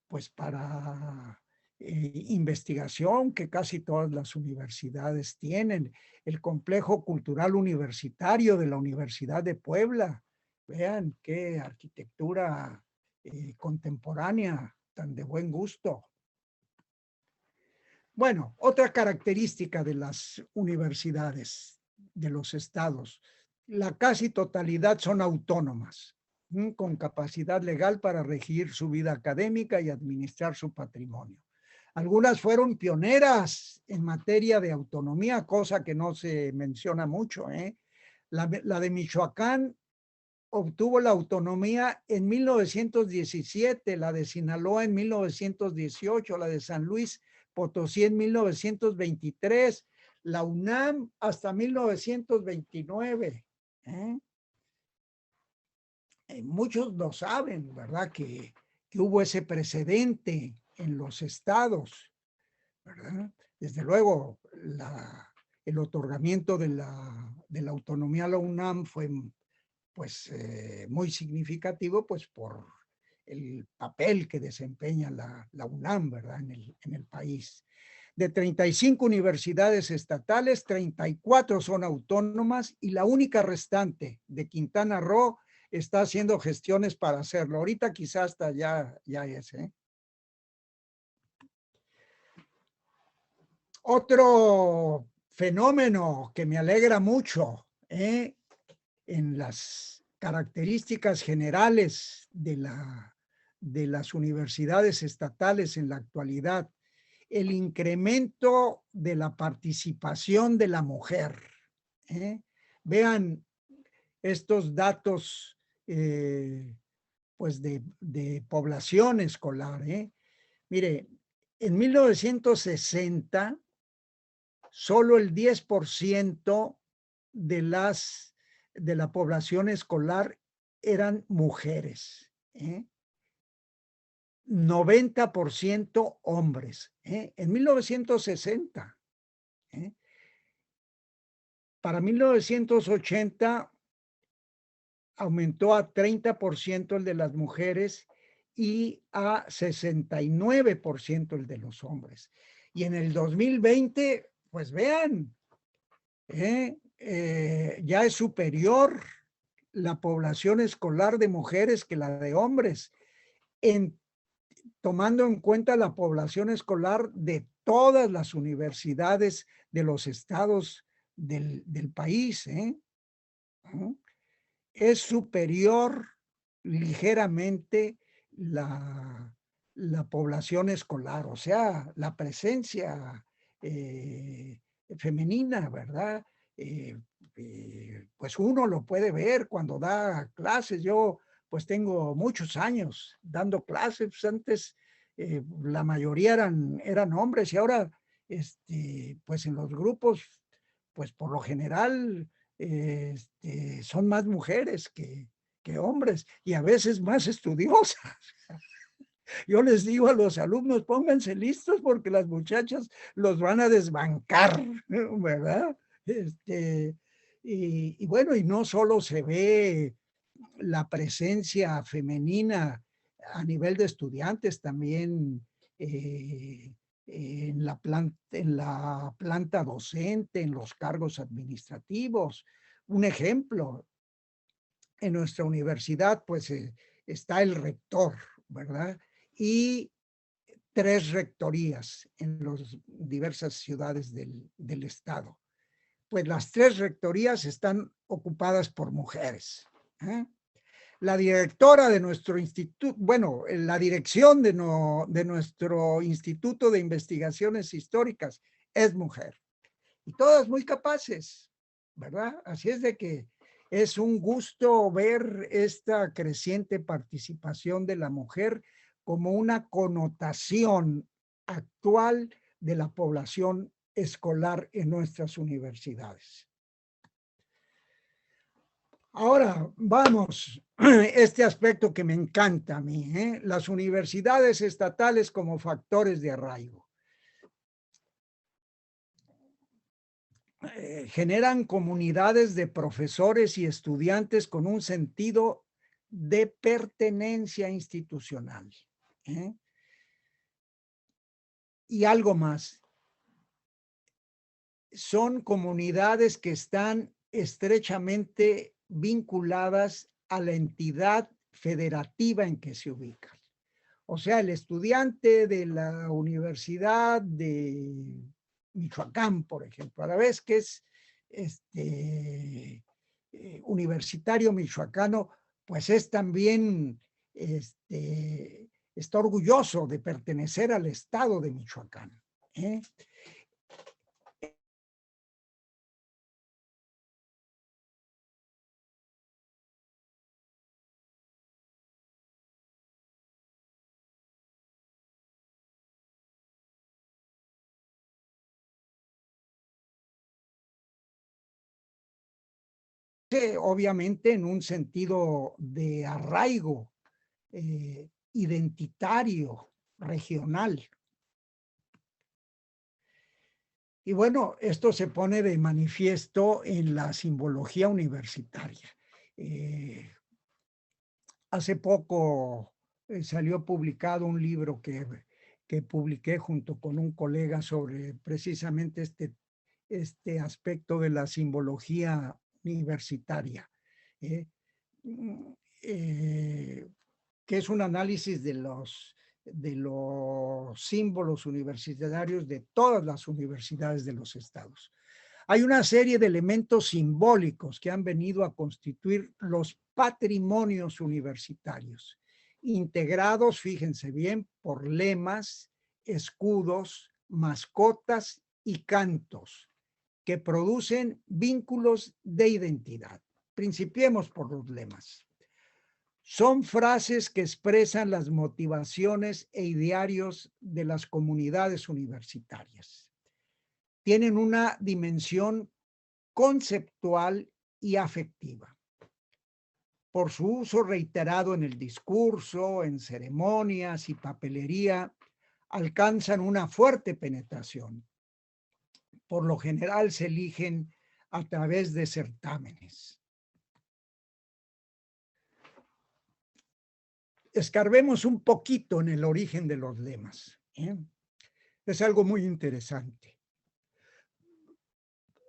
pues para investigación que casi todas las universidades tienen. El complejo cultural universitario de la Universidad de Puebla. Vean qué arquitectura contemporánea, tan de buen gusto. Bueno, otra característica de las universidades de los estados, la casi totalidad son autónomas, con capacidad legal para regir su vida académica y administrar su patrimonio. Algunas fueron pioneras en materia de autonomía, cosa que no se menciona mucho. La de Michoacán obtuvo la autonomía en 1917, la de Sinaloa en 1918, la de San Luis Potosí en 1923, la UNAM hasta 1929. Muchos no saben, ¿verdad?, que hubo ese precedente en los estados, ¿verdad? Desde luego, el otorgamiento de la autonomía a la UNAM fue pues muy significativo, pues por el papel que desempeña la UNAM, ¿verdad?, en el país. De 35 universidades estatales, 34 son autónomas y la única restante de Quintana Roo está haciendo gestiones para hacerlo. Ahorita quizás hasta ya es. Otro fenómeno que me alegra mucho, en las características generales de las universidades estatales en la actualidad, el incremento de la participación de la mujer. Vean estos datos pues de población escolar. Mire, en 1960, solo el 10% de la población escolar eran mujeres. 90% hombres. En 1960. Para 1980 aumentó a 30% el de las mujeres y a 69% el de los hombres. Y en el 2020, pues vean, ya es superior la población escolar de mujeres que la de hombres, tomando en cuenta la población escolar de todas las universidades de los estados del país. es superior ligeramente la población escolar, o sea, la presencia femenina, ¿verdad? Pues uno lo puede ver cuando da clases. Yo pues tengo muchos años dando clases. Pues antes la mayoría eran hombres y ahora pues en los grupos, pues por lo general son más mujeres que hombres y a veces más estudiosas. Yo les digo a los alumnos, pónganse listos porque las muchachas los van a desbancar, ¿verdad? Y bueno, y no solo se ve la presencia femenina a nivel de estudiantes, también en la planta docente, en los cargos administrativos. Un ejemplo, en nuestra universidad, pues está el rector, ¿verdad? Y 3 rectorías en las diversas ciudades del estado. Pues las 3 rectorías están ocupadas por mujeres. La directora de nuestro instituto, bueno, la dirección de nuestro Instituto de Investigaciones Históricas es mujer. Y todas muy capaces, ¿verdad? Así es de que es un gusto ver esta creciente participación de la mujer como una connotación actual de la población escolar en nuestras universidades. Ahora vamos, este aspecto que me encanta a mí, las universidades estatales como factores de arraigo. Generan comunidades de profesores y estudiantes con un sentido de pertenencia institucional. Y algo más. Son comunidades que están estrechamente vinculadas a la entidad federativa en que se ubican. O sea, el estudiante de la Universidad de Michoacán, por ejemplo, a la vez que es universitario michoacano, pues es también, está orgulloso de pertenecer al estado de Michoacán. Obviamente en un sentido de arraigo identitario, regional. Y bueno, esto se pone de manifiesto en la simbología universitaria. Hace poco salió publicado un libro que publiqué junto con un colega sobre precisamente este aspecto de la simbología universitaria, que es un análisis de los símbolos universitarios de todas las universidades de los estados. Hay una serie de elementos simbólicos que han venido a constituir los patrimonios universitarios, integrados, fíjense bien, por lemas, escudos, mascotas y cantos que producen vínculos de identidad. Principiemos por los lemas. Son frases que expresan las motivaciones e idearios de las comunidades universitarias. Tienen una dimensión conceptual y afectiva. Por su uso reiterado en el discurso, en ceremonias y papelería, alcanzan una fuerte penetración. Por lo general se eligen a través de certámenes. Escarbemos un poquito en el origen de los lemas. Es algo muy interesante.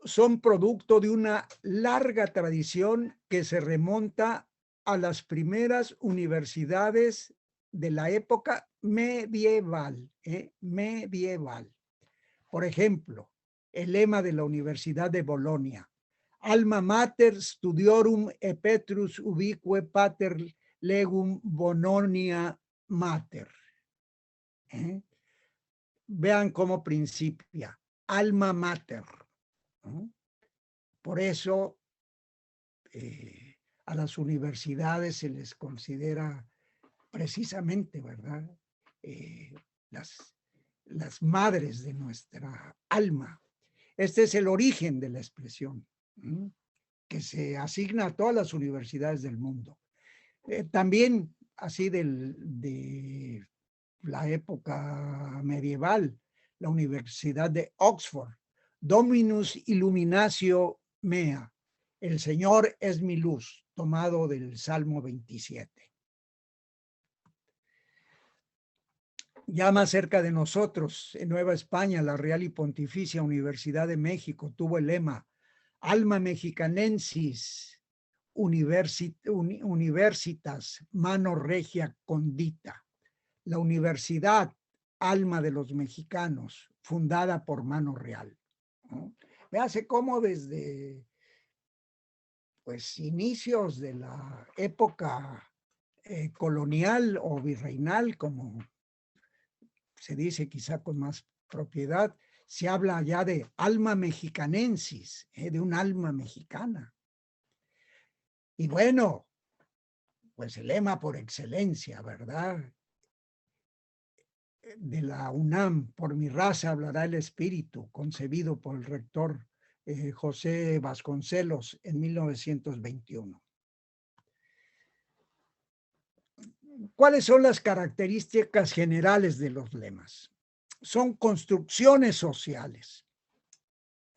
Son producto de una larga tradición que se remonta a las primeras universidades de la época medieval. Medieval. Por ejemplo, el lema de la Universidad de Bolonia: Alma mater studiorum e Petrus ubique pater legum Bononia mater. Vean cómo principia. Alma mater. Por eso a las universidades se les considera precisamente, ¿verdad? Las madres de nuestra alma. Este es el origen de la expresión que se asigna a todas las universidades del mundo. También así de la época medieval, la Universidad de Oxford, Dominus Illuminatio Mea, el Señor es mi luz, tomado del Salmo 27. Ya más cerca de nosotros, en Nueva España, la Real y Pontificia Universidad de México tuvo el lema Alma Mexicanensis Universitas Mano Regia Condita, la universidad alma de los mexicanos, fundada por mano real. Véase cómo desde pues inicios de la época colonial o virreinal, como se dice quizá con más propiedad, se habla ya de alma mexicanensis, de un alma mexicana. Y bueno, pues el lema por excelencia, ¿verdad? De la UNAM, por mi raza hablará el espíritu, concebido por el rector José Vasconcelos en 1921. ¿Cuáles son las características generales de los lemas? Son construcciones sociales.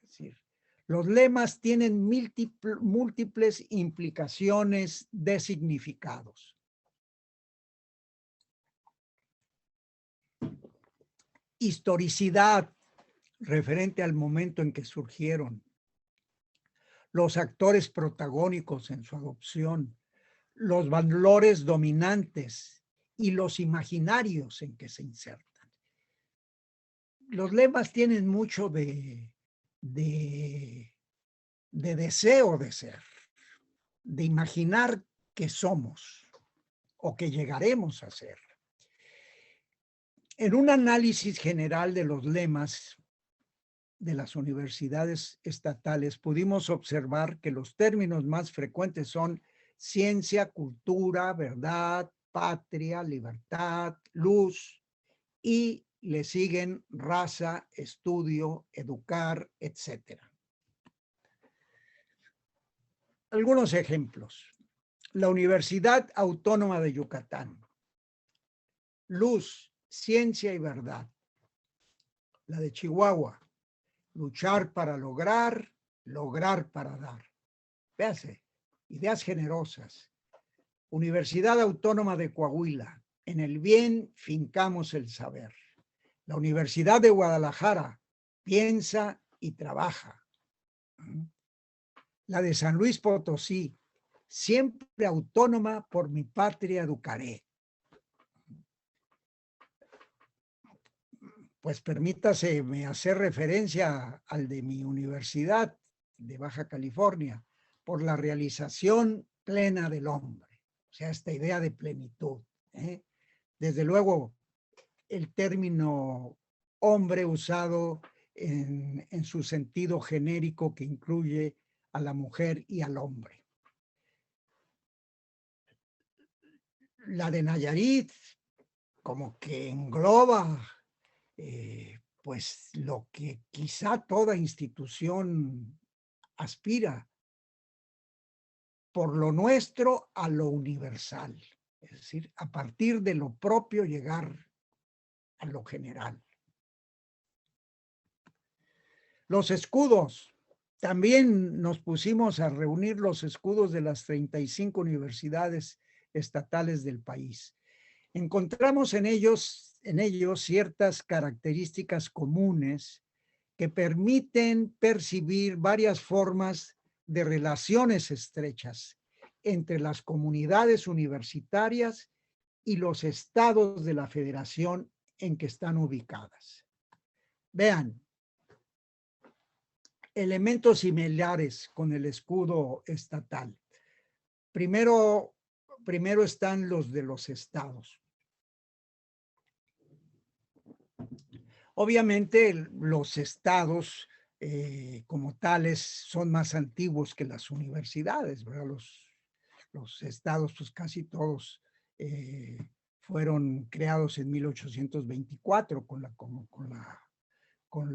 Es decir, los lemas tienen múltiples implicaciones de significados. Historicidad, referente al momento en que surgieron. Los actores protagónicos en su adopción. Los valores dominantes y los imaginarios en que se insertan. Los lemas tienen mucho de deseo de ser, de imaginar que somos o que llegaremos a ser. En un análisis general de los lemas de las universidades estatales, pudimos observar que los términos más frecuentes son ciencia, cultura, verdad, patria, libertad, luz, y le siguen raza, estudio, educar, etc. Algunos ejemplos. La Universidad Autónoma de Yucatán. Luz, ciencia y verdad. La de Chihuahua. Luchar para lograr, lograr para dar. Véase, ideas generosas. Universidad Autónoma de Coahuila. En el bien fincamos el saber. La Universidad de Guadalajara. Piensa y trabaja. La de San Luis Potosí. Siempre autónoma, por mi patria educaré. Pues permítaseme hacer referencia al de mi universidad de Baja California, por la realización plena del hombre. O sea, esta idea de plenitud. Desde luego, el término hombre usado en su sentido genérico que incluye a la mujer y al hombre. La de Nayarit, como que engloba pues lo que quizá toda institución aspira, por lo nuestro a lo universal, es decir, a partir de lo propio llegar a lo general. Los escudos, también nos pusimos a reunir los escudos de las 35 universidades estatales del país. Encontramos en ellos ciertas características comunes que permiten percibir varias formas de relaciones estrechas entre las comunidades universitarias y los estados de la federación en que están ubicadas. Vean, elementos similares con el escudo estatal. Primero están los de los estados. Obviamente los estados como tales son más antiguos que las universidades, ¿verdad? Los estados, pues casi todos fueron creados en 1824 con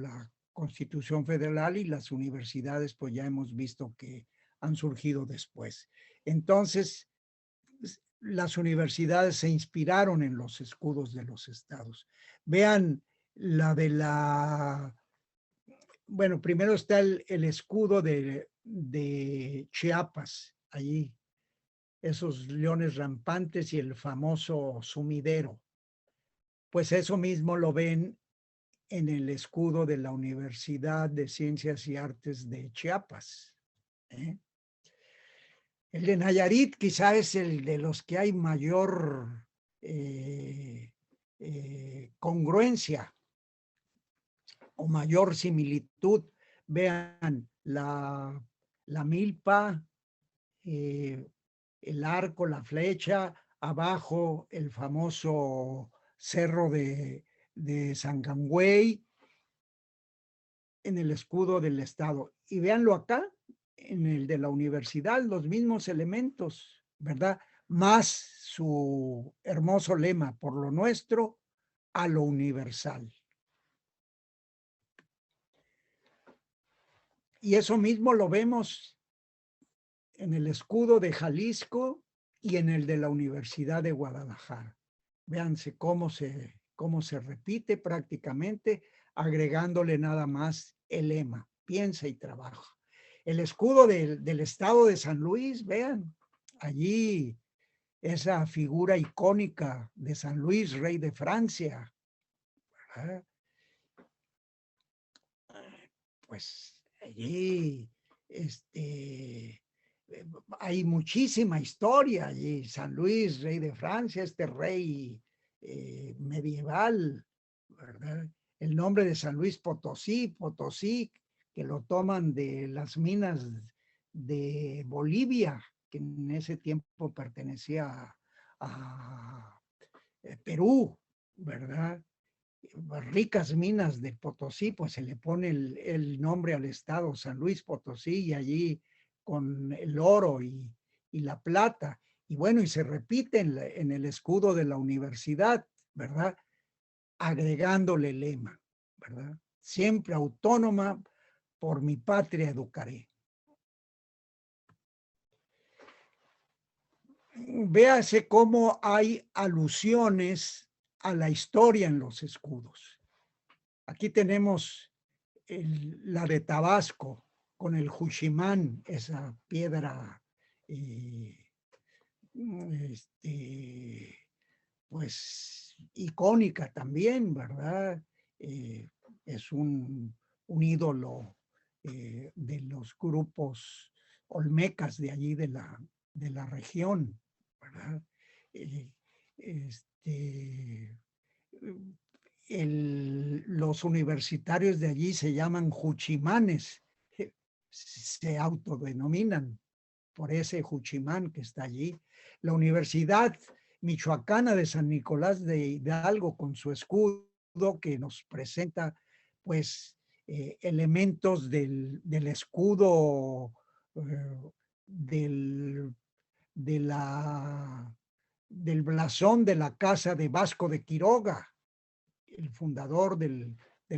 la Constitución Federal, y las universidades pues ya hemos visto que han surgido después. Entonces, las universidades se inspiraron en los escudos de los estados. Vean bueno, primero está el escudo de Chiapas, allí, esos leones rampantes y el famoso sumidero. Pues eso mismo lo ven en el escudo de la Universidad de Ciencias y Artes de Chiapas. El de Nayarit quizá es el de los que hay mayor congruencia o mayor similitud. Vean la milpa, el arco, la flecha, abajo el famoso cerro de Sangangüey, en el escudo del estado. Y véanlo acá, en el de la universidad, los mismos elementos, ¿verdad? Más su hermoso lema, por lo nuestro a lo universal. Y eso mismo lo vemos en el escudo de Jalisco y en el de la Universidad de Guadalajara. Véanse cómo se repite prácticamente, agregándole nada más el lema, piensa y trabaja. El escudo del estado de San Luis, vean, allí esa figura icónica de San Luis, rey de Francia, ¿verdad? Pues allí hay muchísima historia allí. San Luis, rey de Francia, este rey medieval, ¿verdad? El nombre de San Luis Potosí, que lo toman de las minas de Bolivia, que en ese tiempo pertenecía a Perú, ¿verdad? Ricas minas de Potosí, pues se le pone el nombre al estado San Luis Potosí, y allí con el oro y la plata. Y bueno, y se repite en el escudo de la universidad, ¿verdad? Agregándole el lema, ¿verdad? Siempre autónoma, por mi patria educaré. Véase cómo hay alusiones a la historia en los escudos. Aquí tenemos la de Tabasco con el Juchimán, esa piedra pues icónica también, ¿verdad? Es un ídolo de los grupos olmecas de allí de la región, ¿verdad? Los universitarios de allí se llaman juchimanes, se autodenominan por ese Juchimán que está allí. La Universidad Michoacana de San Nicolás de Hidalgo, con su escudo, que nos presenta pues elementos del escudo del blasón de la casa de Vasco de Quiroga, el fundador del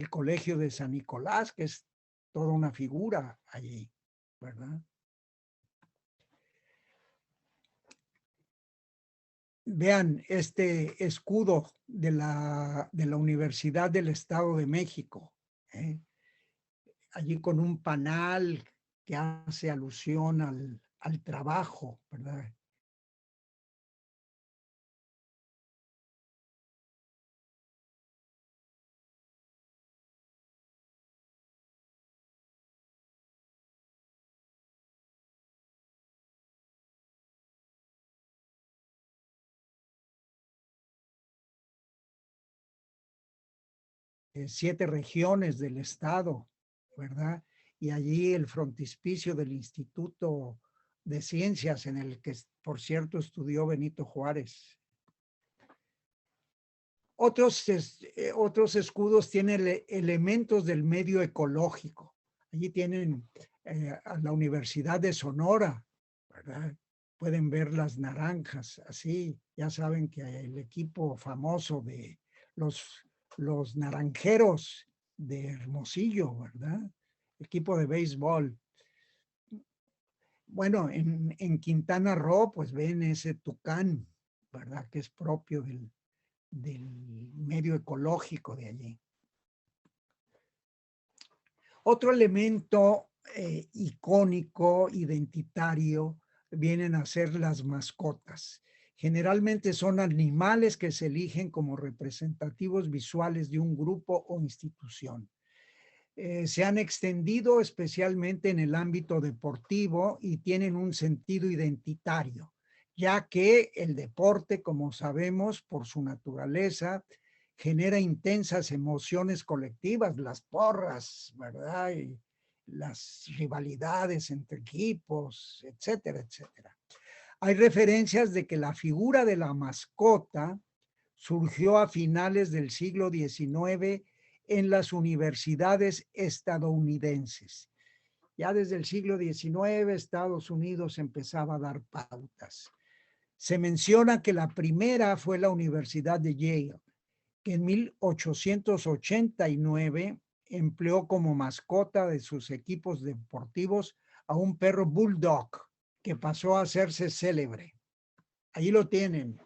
Colegio de San Nicolás, que es toda una figura allí, ¿verdad? Vean este escudo de la Universidad del Estado de México, allí con un panal que hace alusión al trabajo, ¿verdad? Siete regiones del estado, ¿verdad? y allí el frontispicio del Instituto de Ciencias, en el que, por cierto, estudió Benito Juárez. Otros escudos tienen elementos del medio ecológico. Allí tienen a la Universidad de Sonora, ¿verdad? Pueden ver las naranjas, así. Ya saben que el equipo famoso de los naranjeros de Hermosillo, ¿verdad? Equipo de béisbol. Bueno, en Quintana Roo, pues ven ese tucán, ¿verdad? Que es propio del medio ecológico de allí. Otro elemento icónico, identitario, vienen a ser las mascotas. Generalmente son animales que se eligen como representativos visuales de un grupo o institución. Se han extendido especialmente en el ámbito deportivo y tienen un sentido identitario, ya que el deporte, como sabemos, por su naturaleza, genera intensas emociones colectivas, las porras, ¿verdad? Y las rivalidades entre equipos, etcétera, etcétera. Hay referencias de que la figura de la mascota surgió a finales del siglo XIX en las universidades estadounidenses. Ya desde el siglo XIX, Estados Unidos empezaba a dar pautas. Se menciona que la primera fue la Universidad de Yale, que en 1889 empleó como mascota de sus equipos deportivos a un perro bulldog que pasó a hacerse célebre. Ahí lo tienen,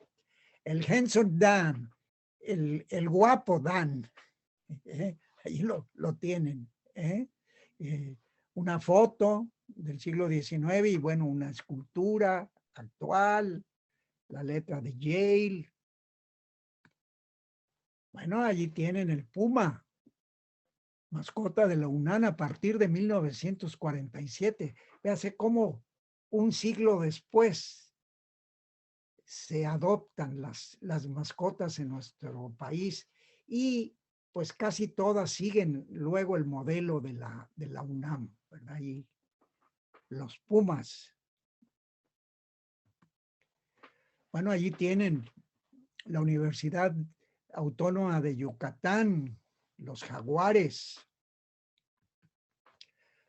el handsome Dan, el guapo Dan. Ahí lo tienen. Una foto del siglo XIX y bueno, una escultura actual, la letra de Yale. Bueno, allí tienen el puma, mascota de la UNAM a partir de 1947. Véase cómo un siglo después se adoptan las mascotas en nuestro país y pues casi todas siguen luego el modelo de la UNAM, ¿verdad? Y los pumas. Bueno, allí tienen la Universidad Autónoma de Yucatán, los jaguares,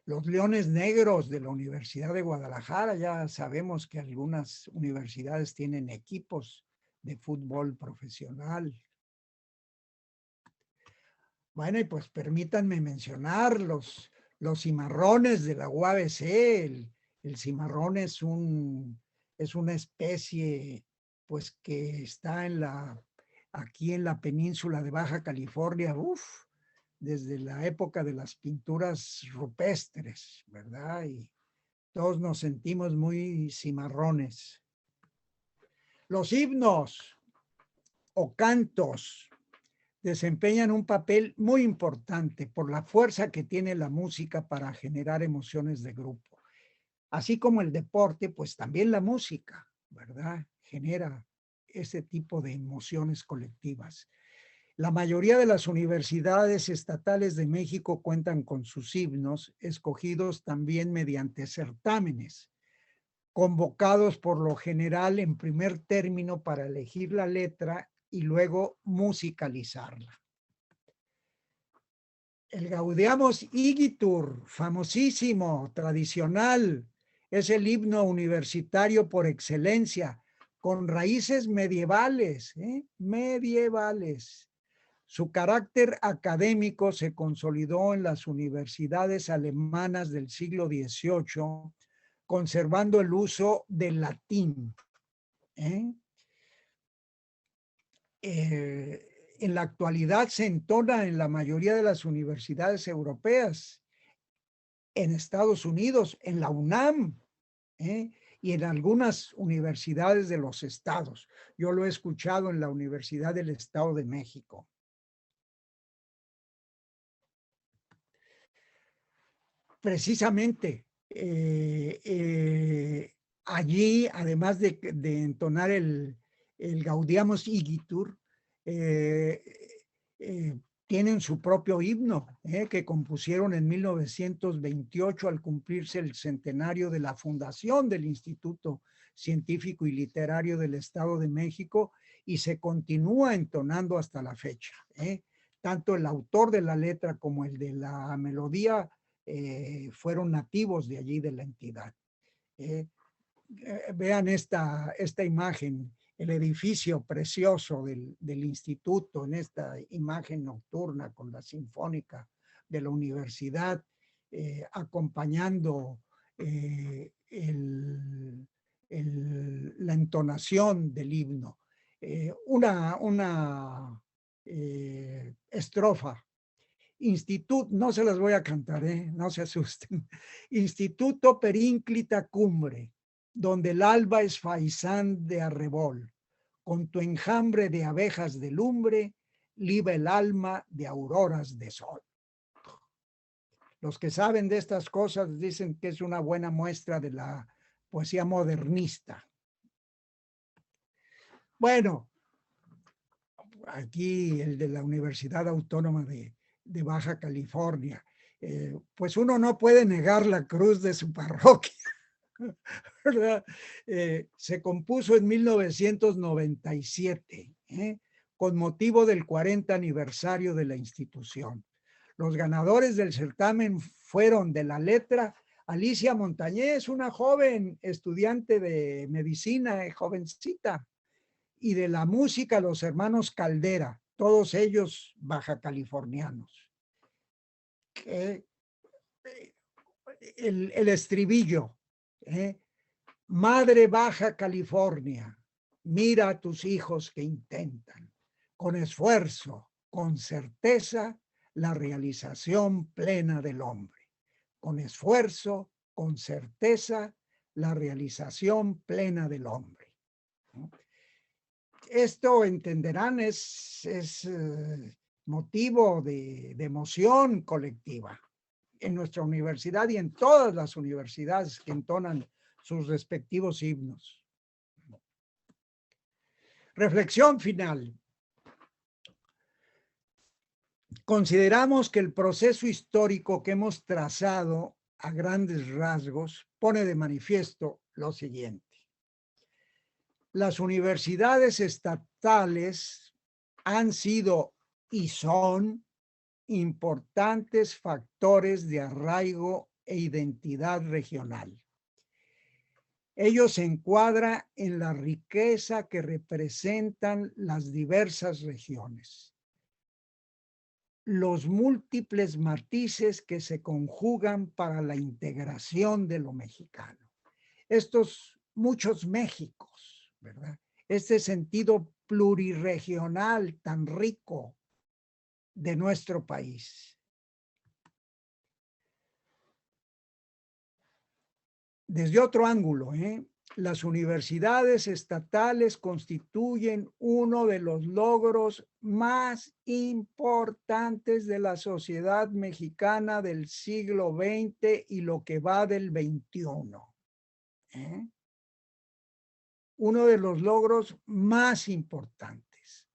los leones negros de la Universidad de Guadalajara. Ya sabemos que algunas universidades tienen equipos de fútbol profesional. Bueno, y pues permítanme mencionar los cimarrones de la UABC. El cimarrón es una especie pues que está aquí en la península de Baja California, desde la época de las pinturas rupestres, ¿verdad? Y todos nos sentimos muy cimarrones. Los himnos o cantos desempeñan un papel muy importante por la fuerza que tiene la música para generar emociones de grupo. Así como el deporte, pues también la música, ¿verdad? Genera ese tipo de emociones colectivas. La mayoría de las universidades estatales de México cuentan con sus himnos, escogidos también mediante certámenes, convocados por lo general en primer término para elegir la letra y luego musicalizarla. El Gaudeamus Igitur, famosísimo, tradicional, es el himno universitario por excelencia, con raíces medievales, medievales. Su carácter académico se consolidó en las universidades alemanas del siglo XVIII, conservando el uso del latín. En la actualidad se entona en la mayoría de las universidades europeas, en Estados Unidos, en la UNAM, y en algunas universidades de los estados. Yo lo he escuchado en la Universidad del Estado de México. Precisamente, allí, además de entonar el Gaudeamus Igitur, tienen su propio himno, que compusieron en 1928 al cumplirse el centenario de la fundación del Instituto Científico y Literario del Estado de México, y se continúa entonando hasta la fecha. Tanto el autor de la letra como el de la melodía fueron nativos de allí, de la entidad. Vean esta imagen, el edificio precioso del instituto, en esta imagen nocturna con la sinfónica de la universidad, acompañando la entonación del himno. Una estrofa. Instituto, no se las voy a cantar, no se asusten. Instituto perínclita cumbre, donde el alba es faisán de arrebol, con tu enjambre de abejas de lumbre, liba el alma de auroras de sol. Los que saben de estas cosas dicen que es una buena muestra de la poesía modernista. Bueno, aquí el de la Universidad Autónoma de Baja California, pues uno no puede negar la cruz de su parroquia, ¿verdad? Se compuso en 1997, con motivo del 40 aniversario de la institución. Los ganadores del certamen fueron de la letra Alicia Montañez, una joven estudiante de medicina, jovencita, y de la música los hermanos Caldera, todos ellos baja californianos. El estribillo, Madre Baja California, mira a tus hijos que intentan, con esfuerzo, con certeza, la realización plena del hombre. Con esfuerzo, con certeza, la realización plena del hombre. Esto, entenderán, es motivo de emoción colectiva en nuestra universidad y en todas las universidades que entonan sus respectivos himnos. Reflexión final. Consideramos que el proceso histórico que hemos trazado a grandes rasgos pone de manifiesto lo siguiente. Las universidades estatales han sido y son importantes factores de arraigo e identidad regional. Ello se encuadra en la riqueza que representan las diversas regiones, los múltiples matices que se conjugan para la integración de lo mexicano. Estos muchos Méxicos, ¿verdad? Este sentido plurirregional tan rico de nuestro país. Desde otro ángulo, las universidades estatales constituyen uno de los logros más importantes de la sociedad mexicana del siglo XX y lo que va del XXI. Uno de los logros más importantes.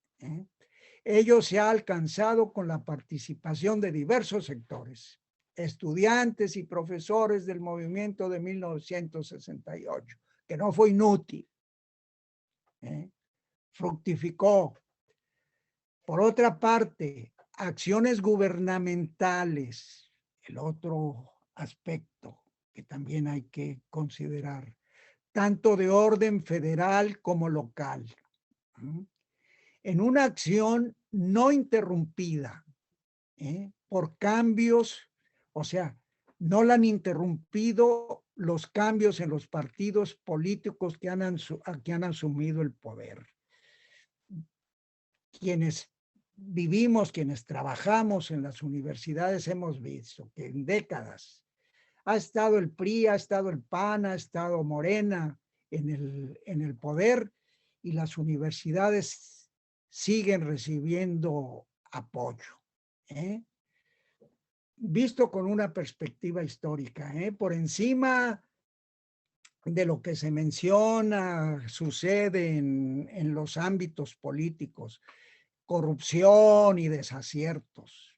Ello se ha alcanzado con la participación de diversos sectores, estudiantes y profesores del movimiento de 1968, que no fue inútil, fructificó. Por otra parte, acciones gubernamentales, el otro aspecto que también hay que considerar, tanto de orden federal como local, en una acción no interrumpida por cambios, o sea, no la han interrumpido los cambios en los partidos políticos que han asumido el poder. Quienes vivimos, quienes trabajamos en las universidades, hemos visto que en décadas ha estado el PRI, ha estado el PAN, ha estado Morena en el poder, y las universidades siguen recibiendo apoyo. Visto con una perspectiva histórica, por encima de lo que se menciona, sucede en los ámbitos políticos, corrupción y desaciertos.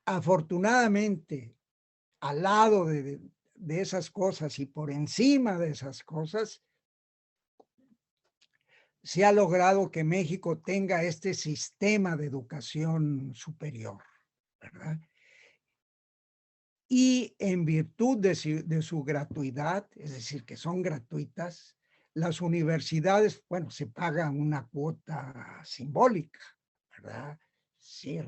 Afortunadamente, al lado de esas cosas y por encima de esas cosas, se ha logrado que México tenga este sistema de educación superior, ¿verdad? Y en virtud de su gratuidad, es decir, que son gratuitas, las universidades, bueno, se pagan una cuota simbólica, ¿verdad? Sí,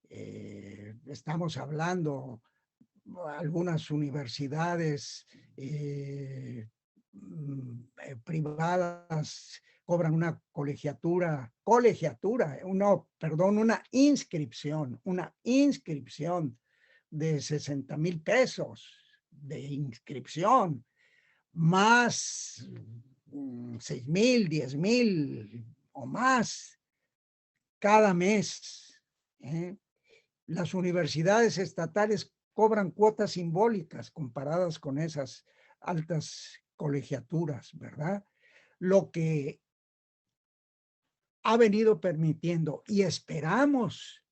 estamos hablando, algunas universidades privadas cobran una una inscripción de 60,000 pesos de inscripción, más 6,000, 10,000 o más cada mes. Las universidades estatales cobran cuotas simbólicas comparadas con esas altas colegiaturas, ¿verdad? Lo que ha venido permitiendo, y esperamos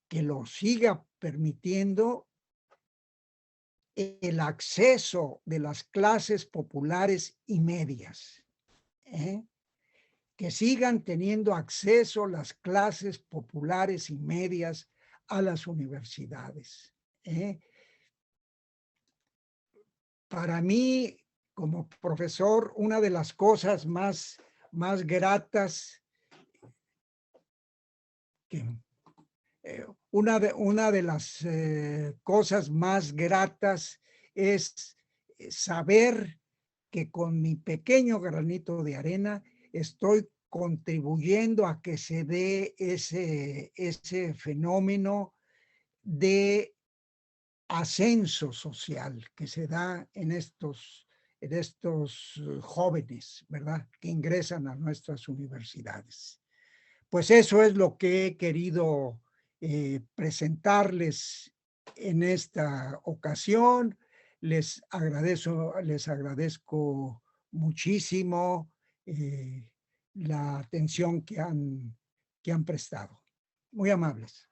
que lo siga permitiendo, el acceso de las clases populares y medias. Que sigan teniendo acceso las clases populares y medias a las universidades. Para mí, como profesor, una de las cosas más gratas una de las cosas más gratas es saber que con mi pequeño granito de arena estoy contribuyendo a que se dé ese fenómeno de ascenso social que se da en estos jóvenes, ¿verdad?, que ingresan a nuestras universidades. Pues eso es lo que he querido presentarles en esta ocasión. Les agradezco muchísimo la atención que han prestado. Muy amables.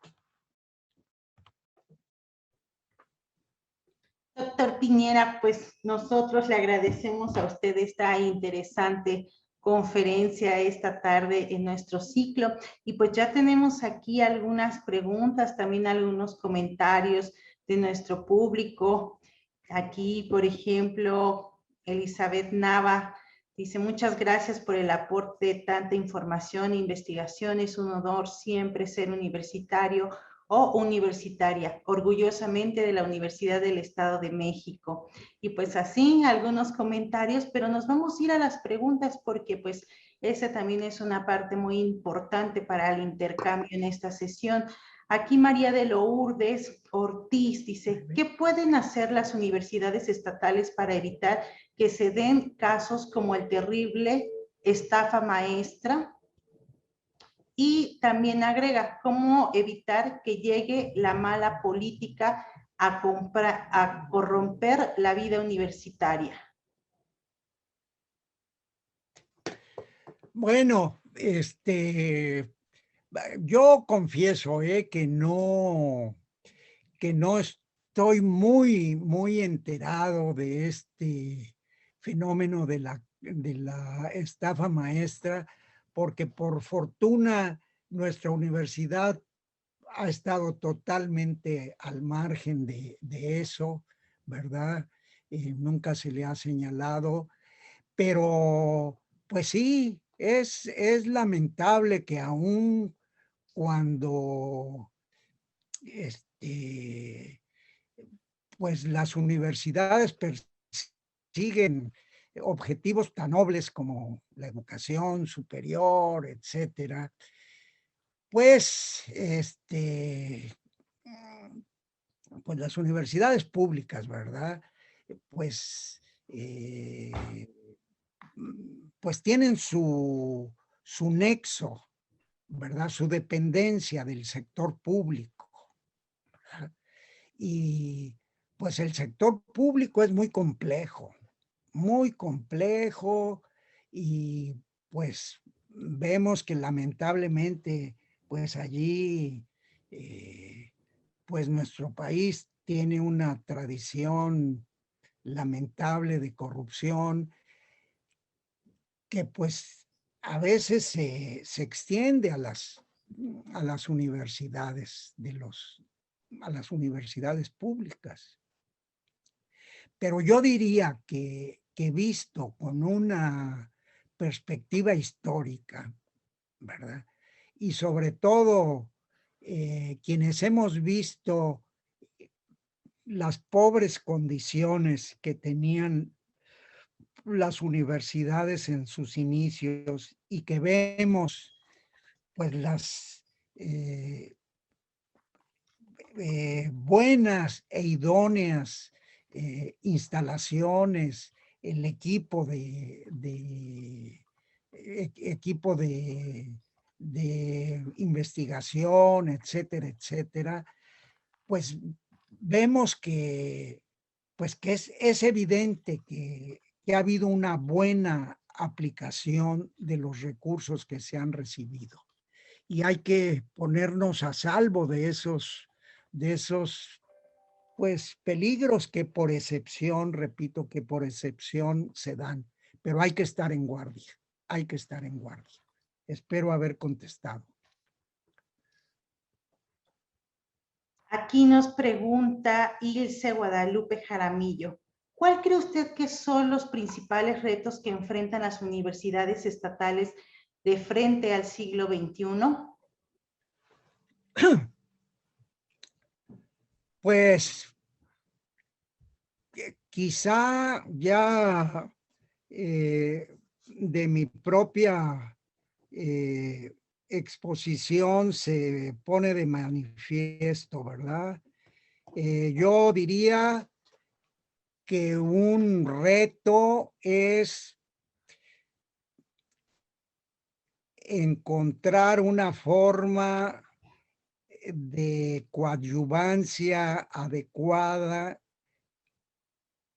Doctor Piñera, pues nosotros le agradecemos a usted esta interesante conferencia esta tarde en nuestro ciclo y pues ya tenemos aquí algunas preguntas, también algunos comentarios de nuestro público. Aquí, por ejemplo, Elizabeth Nava dice: muchas gracias por el aporte de tanta información e investigación. Es un honor siempre ser universitario o universitaria, orgullosamente de la Universidad del Estado de México. Y pues así, algunos comentarios, pero nos vamos a ir a las preguntas porque pues esa también es una parte muy importante para el intercambio en esta sesión. Aquí María de Lourdes Ortiz dice: ¿qué pueden hacer las universidades estatales para evitar que se den casos como el terrible estafa maestra? Y también agrega: ¿cómo evitar que llegue la mala política a corromper la vida universitaria? Bueno, yo confieso que no estoy muy enterado de este fenómeno de la estafa maestra, porque por fortuna nuestra universidad ha estado totalmente al margen de eso, ¿verdad? Nunca se le ha señalado, pero pues sí, es lamentable que aún cuando pues las universidades persiguen objetivos tan nobles como la educación superior, etcétera, pues pues las universidades públicas, ¿verdad? Pues pues tienen su nexo, ¿verdad? Su dependencia del sector público, ¿verdad? Y pues el sector público es muy complejo y pues vemos que lamentablemente, pues allí, pues nuestro país tiene una tradición lamentable de corrupción que pues a veces se extiende a las universidades a las universidades públicas. Pero yo diría que visto con una perspectiva histórica, ¿verdad? Y sobre todo, quienes hemos visto las pobres condiciones que tenían las universidades en sus inicios y que vemos pues las buenas e idóneas instalaciones, el equipo de investigación, etcétera, etcétera, pues vemos pues que es evidente que ha habido una buena aplicación de los recursos que se han recibido. Y hay que ponernos a salvo de esos pues peligros que por excepción, repito, que por excepción se dan, pero hay que estar en guardia, hay que estar en guardia. Espero haber contestado. Aquí nos pregunta Ilse Guadalupe Jaramillo. ¿Cuál cree usted que son los principales retos que enfrentan las universidades estatales de frente al siglo XXI? Pues quizá ya de mi propia exposición se pone de manifiesto, ¿verdad? Yo diría que un reto es encontrar una forma de coadyuvancia adecuada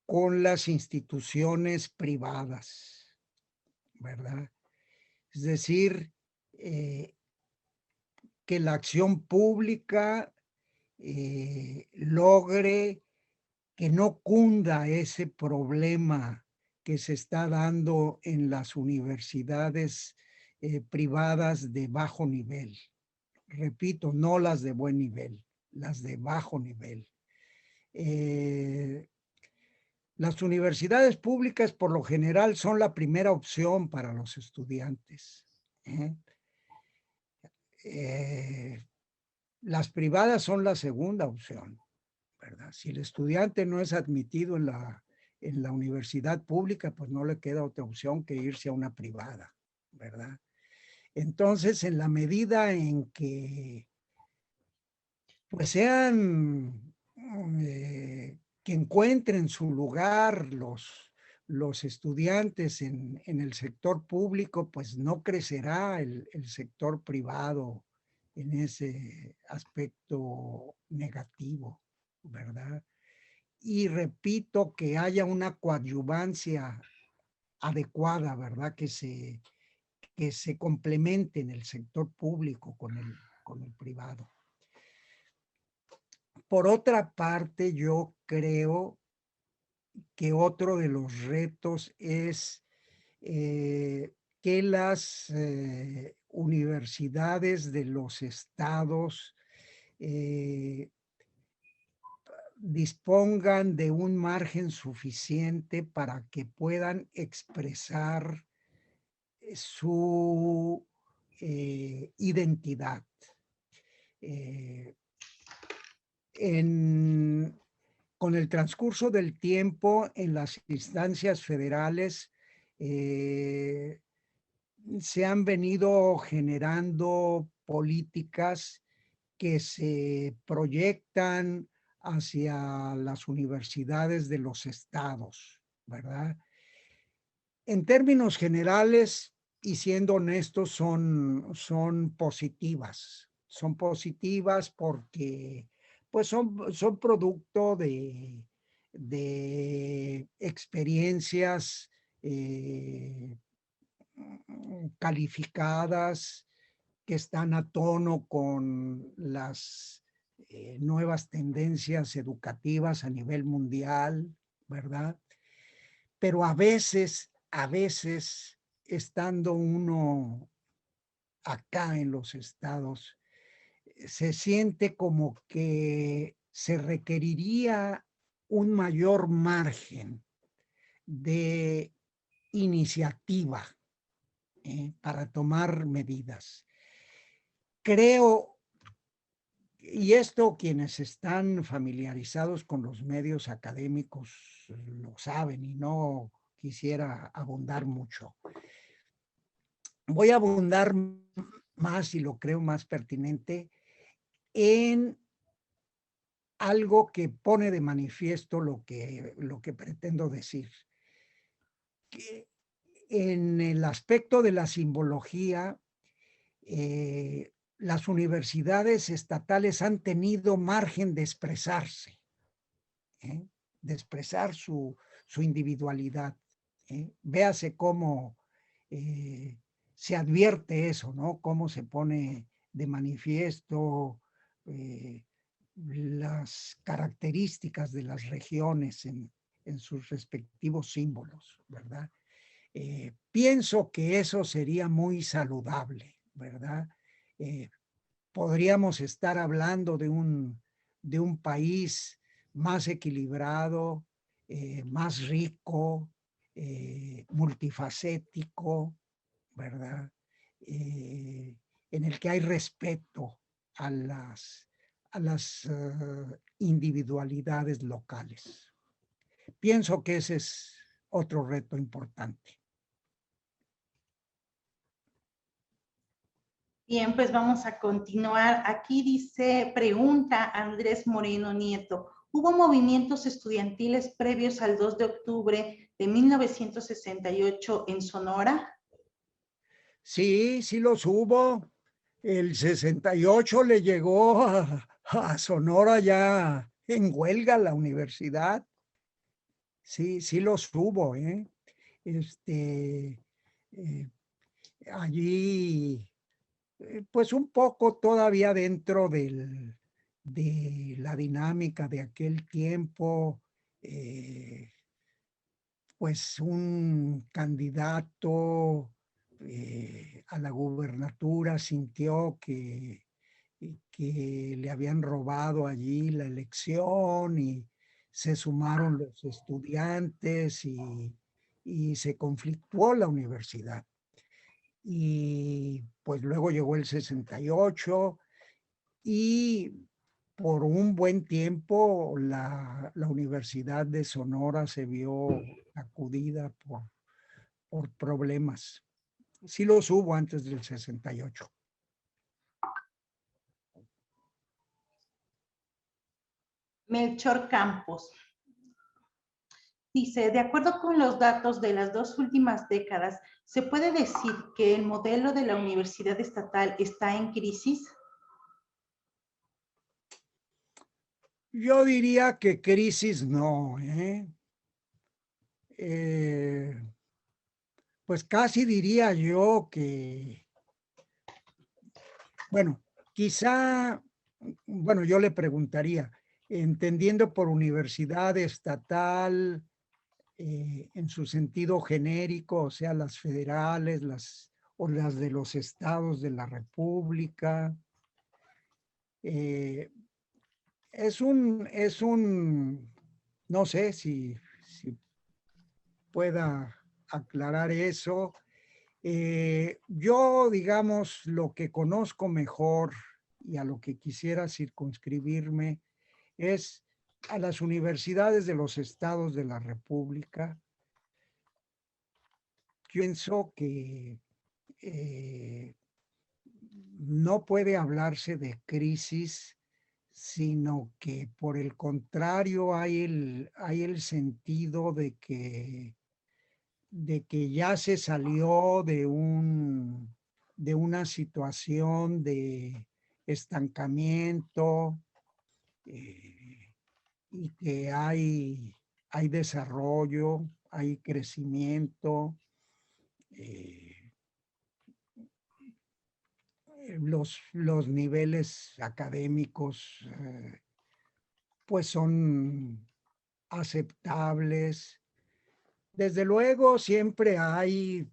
con las instituciones privadas, ¿verdad? Es decir, que la acción pública logre que no cunda ese problema que se está dando en las universidades privadas de bajo nivel. Repito, no las de buen nivel, las de bajo nivel. Las universidades públicas por lo general son la primera opción para los estudiantes. Las privadas son la segunda opción, ¿verdad? Si el estudiante no es admitido en la universidad pública, pues no le queda otra opción que irse a una privada, ¿verdad? Entonces, en la medida en que pues sean, que encuentren su lugar los estudiantes en el sector público, pues no crecerá el sector privado en ese aspecto negativo, ¿verdad? Y repito, que haya una coadyuvancia adecuada, ¿verdad? Que se complemente en el sector público con el privado. Por otra parte, yo creo que otro de los retos es que las universidades de los estados dispongan de un margen suficiente para que puedan expresar su identidad. Con el transcurso del tiempo en las instancias federales se han venido generando políticas que se proyectan hacia las universidades de los estados, ¿verdad? En términos generales, y siendo honestos, son positivas. Son positivas porque pues son producto de experiencias calificadas, que están a tono con las nuevas tendencias educativas a nivel mundial, ¿verdad? Pero a veces, estando uno acá en los estados, se siente como que se requeriría un mayor margen de iniciativa para tomar medidas. Creo, y esto quienes están familiarizados con los medios académicos lo saben y no quisiera abundar mucho. Voy a abundar más y lo creo más pertinente en algo que pone de manifiesto lo que pretendo decir. Que en el aspecto de la simbología, las universidades estatales han tenido margen de expresarse, de expresar su individualidad. Véase cómo se advierte eso, ¿no? Cómo se pone de manifiesto las características de las regiones en sus respectivos símbolos, ¿verdad? Pienso que eso sería muy saludable, ¿verdad? Podríamos estar hablando de un país más equilibrado, más rico, multifacético, ¿verdad? En el que hay respeto a las individualidades locales. Pienso que ese es otro reto importante. Bien, pues vamos a continuar. Aquí dice, pregunta Andrés Moreno Nieto, ¿hubo movimientos estudiantiles previos al 2 de octubre de 1968 en Sonora? Sí, sí los hubo. El 68 le llegó a Sonora ya en huelga la universidad. Sí, sí los hubo, ¿eh? Eh, Allí, pues un poco todavía dentro de la dinámica de aquel tiempo, pues un candidato a la gubernatura sintió que le habían robado allí la elección y se sumaron los estudiantes y se conflictuó la universidad. Y pues luego llegó el 68 y por un buen tiempo la Universidad de Sonora se vio acudida por problemas. Sí los hubo antes del 68. Melchor Campos dice, de acuerdo con los datos de las 2 últimas décadas, ¿se puede decir que el modelo de la universidad estatal está en crisis? Yo diría que crisis no, pues casi diría yo que, bueno, quizá, bueno, yo le preguntaría, entendiendo por universidad estatal en su sentido genérico, o sea, las federales, o las de los estados de la República, eh, no sé si pueda aclarar eso. Yo, digamos, lo que conozco mejor y a lo que quisiera circunscribirme es a las universidades de los estados de la República. Pienso que no puede hablarse de crisis, sino que por el contrario hay el sentido de que ya se salió de una situación de estancamiento y que hay desarrollo, hay crecimiento. los niveles académicos pues son aceptables. Desde luego siempre hay,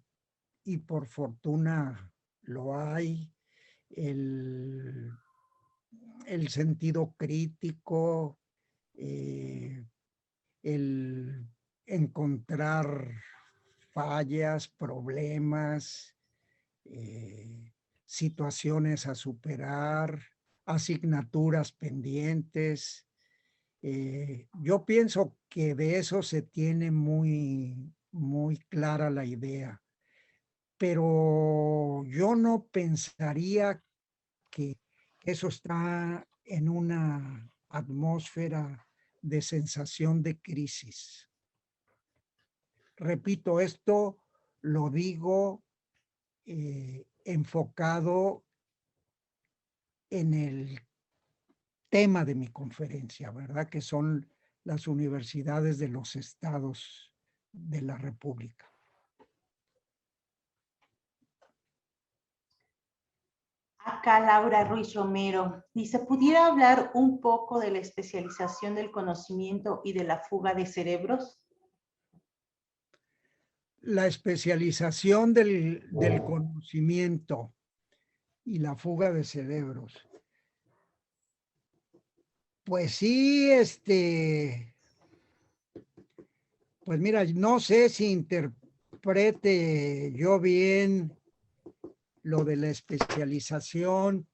y por fortuna lo hay, el sentido crítico, el encontrar fallas, problemas, situaciones a superar, asignaturas pendientes. Yo pienso que de eso se tiene muy clara la idea, pero yo no pensaría que eso está en una atmósfera de sensación de crisis. Repito, esto lo digo enfocado en el tema de mi conferencia, ¿verdad? Que son las universidades de los estados de la República. Acá Laura Ruiz Romero dice, ¿pudiera hablar un poco de la especialización del conocimiento y de la fuga de cerebros? La especialización del conocimiento y la fuga de cerebros. Pues sí, pues mira, no sé si interprete yo bien lo de la especialización.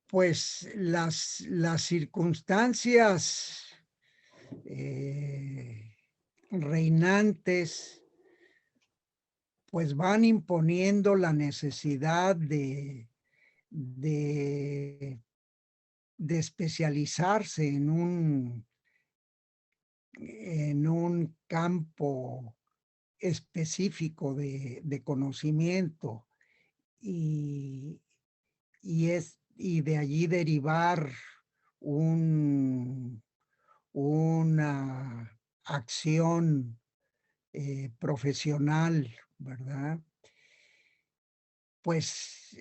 Pues las circunstancias reinantes pues van imponiendo la necesidad de especializarse en un campo específico de conocimiento y de allí derivar una acción profesional, ¿verdad? Pues,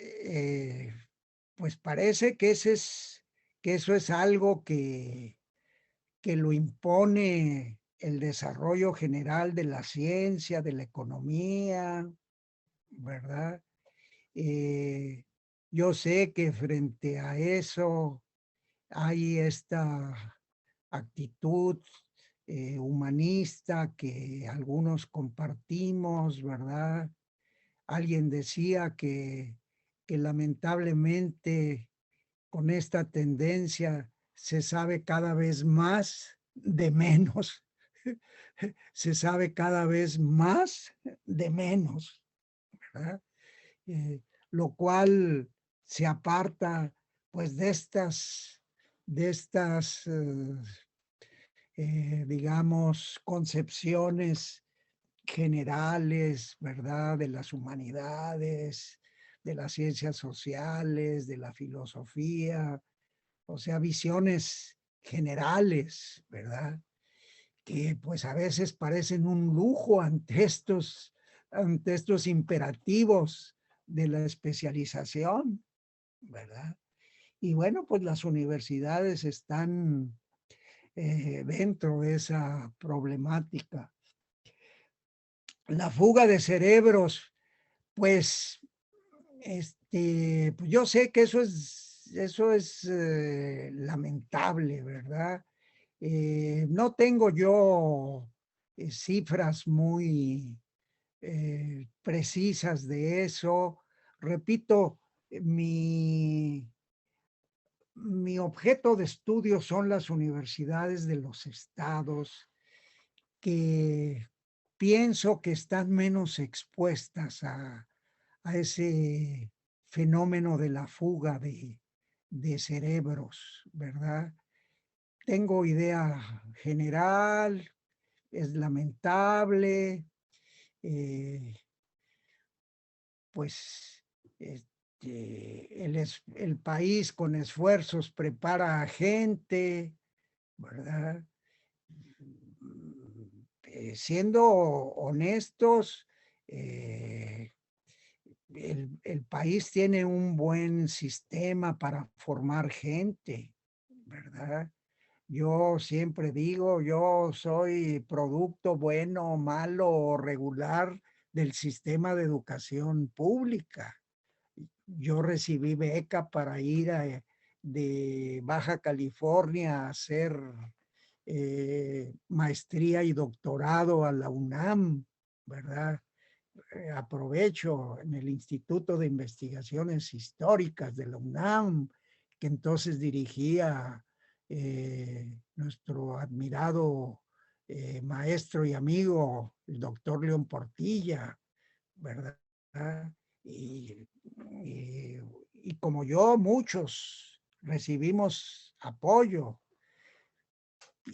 pues parece que eso es algo que lo impone el desarrollo general de la ciencia, de la economía, ¿verdad? Yo sé que frente a eso hay esta actitud humanista que algunos compartimos, ¿verdad? Alguien decía que lamentablemente con esta tendencia se sabe cada vez más de menos. Se sabe cada vez más de menos, ¿verdad? Lo cual se aparta pues de estas digamos, concepciones generales, ¿verdad? De las humanidades, de las ciencias sociales, de la filosofía, o sea, visiones generales, ¿verdad? Que pues a veces parecen un lujo ante estos imperativos de la especialización, ¿verdad? Y bueno, pues las universidades están dentro de esa problemática. La fuga de cerebros, pues, pues yo sé que eso es lamentable, ¿verdad? No tengo yo cifras muy precisas de eso. Repito, mi objeto de estudio son las universidades de los estados que pienso que están menos expuestas a ese fenómeno de la fuga de cerebros, ¿verdad? Tengo idea general, es lamentable, pues el país con esfuerzos prepara a gente, ¿verdad? Siendo honestos, El país tiene un buen sistema para formar gente, ¿verdad? Yo siempre digo, yo soy producto bueno, malo o regular del sistema de educación pública. Yo recibí beca para ir de Baja California a hacer maestría y doctorado a la UNAM, ¿verdad? Aprovecho en el Instituto de Investigaciones Históricas de la UNAM, que entonces dirigía nuestro admirado maestro y amigo, el doctor León Portilla, ¿verdad? Y, y, y como yo, muchos recibimos apoyo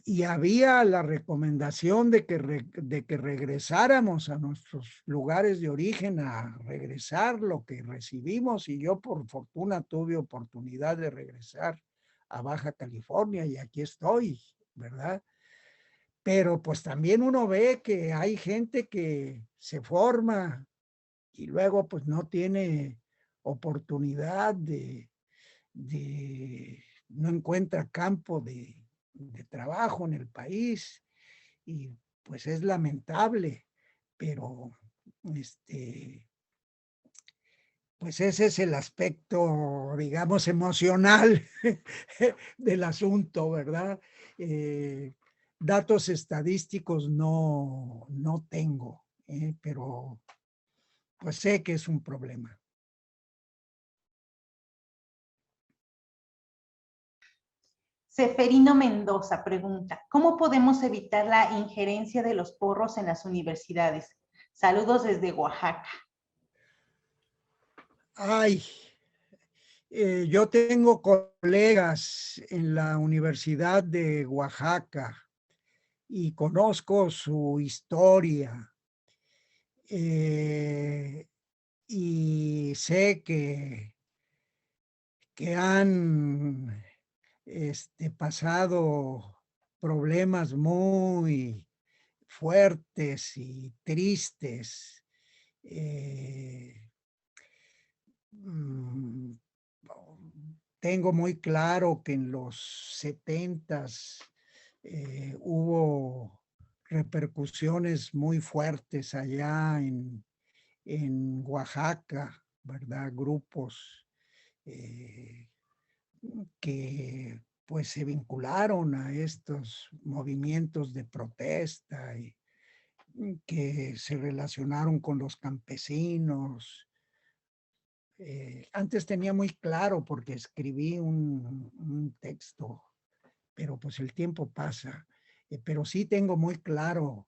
y había la recomendación de que regresáramos a nuestros lugares de origen, a regresar lo que recibimos, y yo por fortuna tuve oportunidad de regresar a Baja California y aquí estoy, ¿verdad? Pero pues también uno ve que hay gente que se forma y luego pues no tiene oportunidad no encuentra campo de trabajo en el país y pues es lamentable, pero pues ese es el aspecto, digamos, emocional del asunto, ¿verdad? Datos estadísticos no tengo, pero pues sé que es un problema. Seferino Mendoza pregunta, ¿cómo podemos evitar la injerencia de los porros en las universidades? Saludos desde Oaxaca. Ay, yo tengo colegas en la Universidad de Oaxaca y conozco su historia. Y sé que han pasado problemas muy fuertes y tristes. Mm, Tengo muy claro que en los 70s hubo repercusiones muy fuertes allá en Oaxaca, ¿verdad? Grupos que pues se vincularon a estos movimientos de protesta y que se relacionaron con los campesinos. Antes tenía muy claro porque escribí un texto, pero pues el tiempo pasa. Pero sí tengo muy claro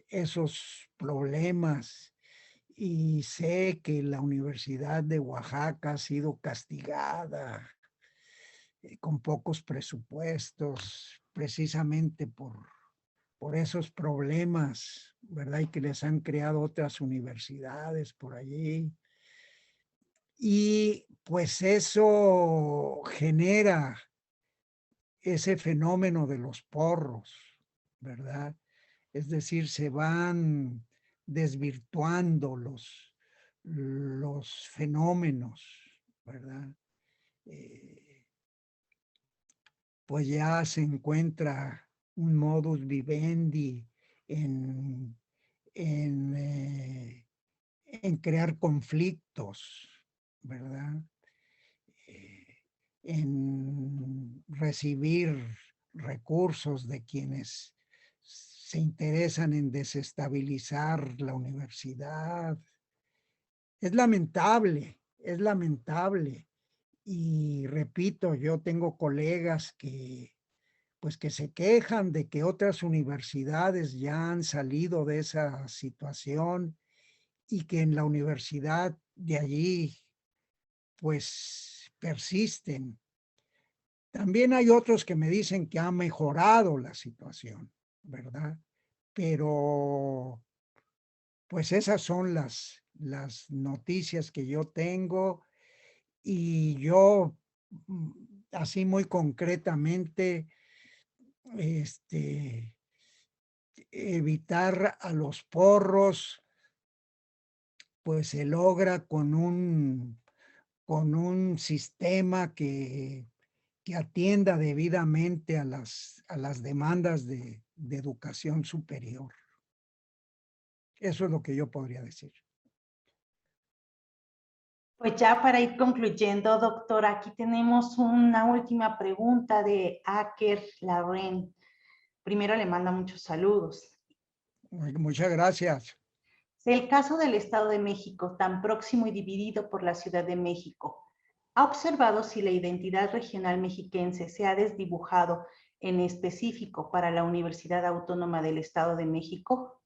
esos problemas y sé que la Universidad de Oaxaca ha sido castigada con pocos presupuestos precisamente por esos problemas, ¿verdad? Y que les han creado otras universidades por allí. Y pues eso genera ese fenómeno de los porros, ¿verdad? Es decir, se van desvirtuando los fenómenos, ¿verdad? Pues ya se encuentra un modus vivendi en, en, eh, en crear conflictos, ¿verdad? En recibir recursos de quienes se interesan en desestabilizar la universidad. Es lamentable, es lamentable. Y repito, yo tengo colegas que pues que se quejan de que otras universidades ya han salido de esa situación y que en la universidad de allí pues persisten. También hay otros que me dicen que ha mejorado la situación, ¿verdad? Pero pues esas son las noticias que yo tengo y yo así muy concretamente evitar a los porros, pues se logra con un sistema que atienda debidamente a las demandas de educación superior. Eso es lo que yo podría decir. Pues ya para ir concluyendo, doctor, aquí tenemos una última pregunta de Aker Larren. Primero le manda muchos saludos. Muchas gracias. El caso del Estado de México, tan próximo y dividido por la Ciudad de México, ¿ha observado si la identidad regional mexiquense se ha desdibujado en específico para la Universidad Autónoma del Estado de México?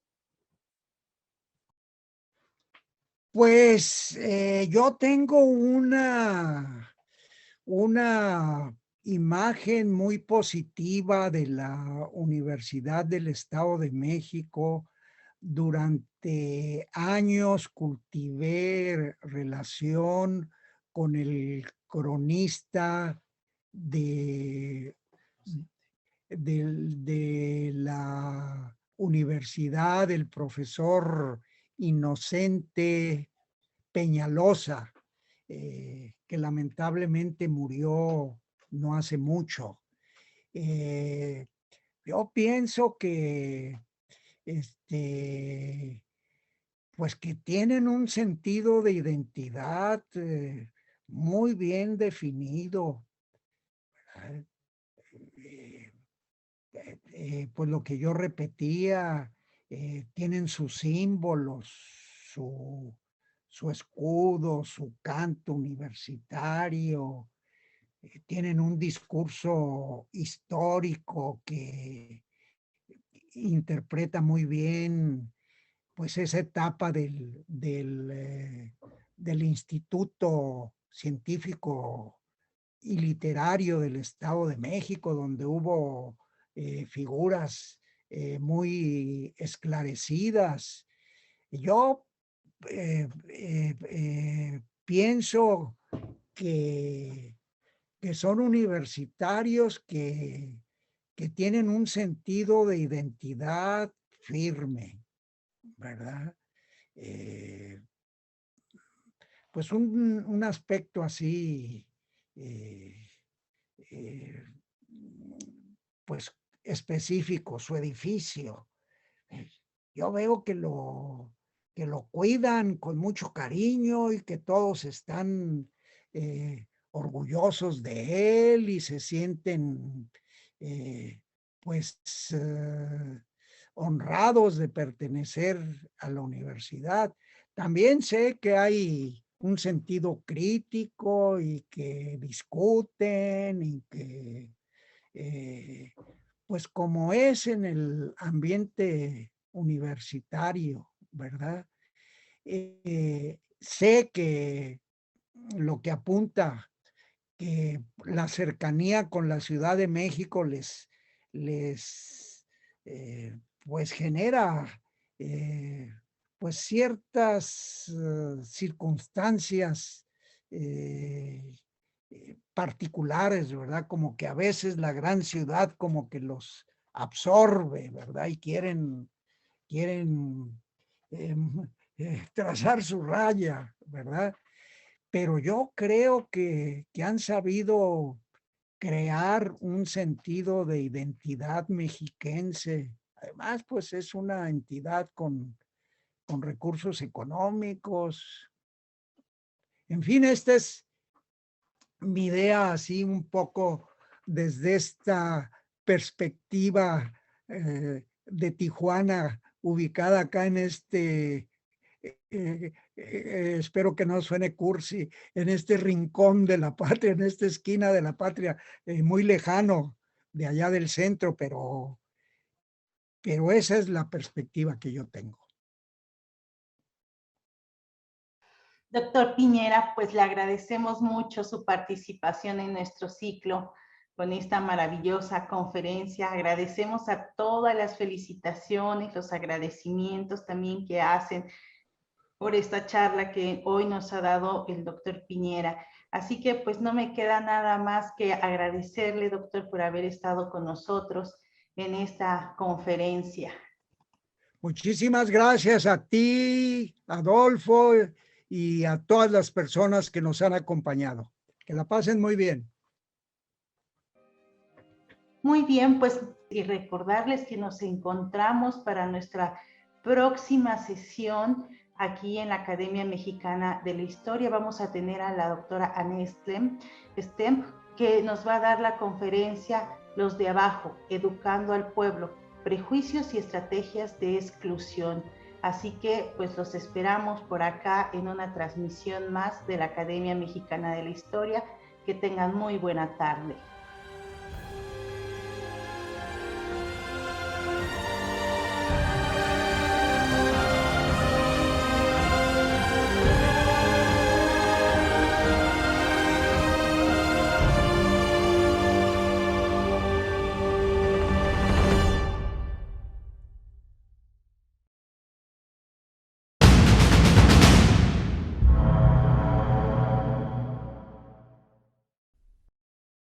Pues yo tengo una imagen muy positiva de la Universidad del Estado de México. Durante años cultivé relación con el cronista de la universidad, el profesor Inocente Peñalosa, que lamentablemente murió no hace mucho. Yo pienso que pues que tienen un sentido de identidad muy bien definido. Pues lo que yo repetía, tienen sus símbolos, su escudo, su canto universitario, tienen un discurso histórico que interpreta muy bien pues esa etapa del Instituto Científico y Literario del Estado de México, donde hubo figuras muy esclarecidas. Yo pienso que, que son universitarios que tienen un sentido de identidad firme, ¿verdad? Pues un aspecto así, pues específico, su edificio. Yo veo que lo cuidan con mucho cariño y que todos están orgullosos de él y se sienten pues honrados de pertenecer a la universidad. También sé que hay un sentido crítico y que discuten y que pues como es en el ambiente universitario, ¿verdad? Sé que lo que apunta que la cercanía con la Ciudad de México pues genera pues ciertas circunstancias particulares, ¿verdad? Como que a veces la gran ciudad como que los absorbe, ¿verdad? Y quieren eh, trazar su raya, ¿verdad? Pero yo creo que han sabido crear un sentido de identidad mexiquense. Además, pues es una entidad con recursos económicos. En fin, esta es mi idea así un poco desde esta perspectiva de Tijuana, ubicada acá en espero que no suene cursi, en este rincón de la patria, en esta esquina de la patria, muy lejano de allá del centro, pero esa es la perspectiva que yo tengo. Doctor Piñera, pues le agradecemos mucho su participación en nuestro ciclo con esta maravillosa conferencia. Agradecemos a todas las felicitaciones, los agradecimientos también que hacen por esta charla que hoy nos ha dado el doctor Piñera. Así que pues no me queda nada más que agradecerle, doctor, por haber estado con nosotros en esta conferencia. Muchísimas gracias a ti, Adolfo, y a todas las personas que nos han acompañado. Que la pasen muy bien. Muy bien, pues y recordarles que nos encontramos para nuestra próxima sesión aquí en la Academia Mexicana de la Historia. Vamos a tener a la doctora Anne Stemp, que nos va a dar la conferencia Los de Abajo, Educando al Pueblo, Prejuicios y Estrategias de Exclusión. Así que pues los esperamos por acá en una transmisión más de la Academia Mexicana de la Historia. Que tengan muy buena tarde.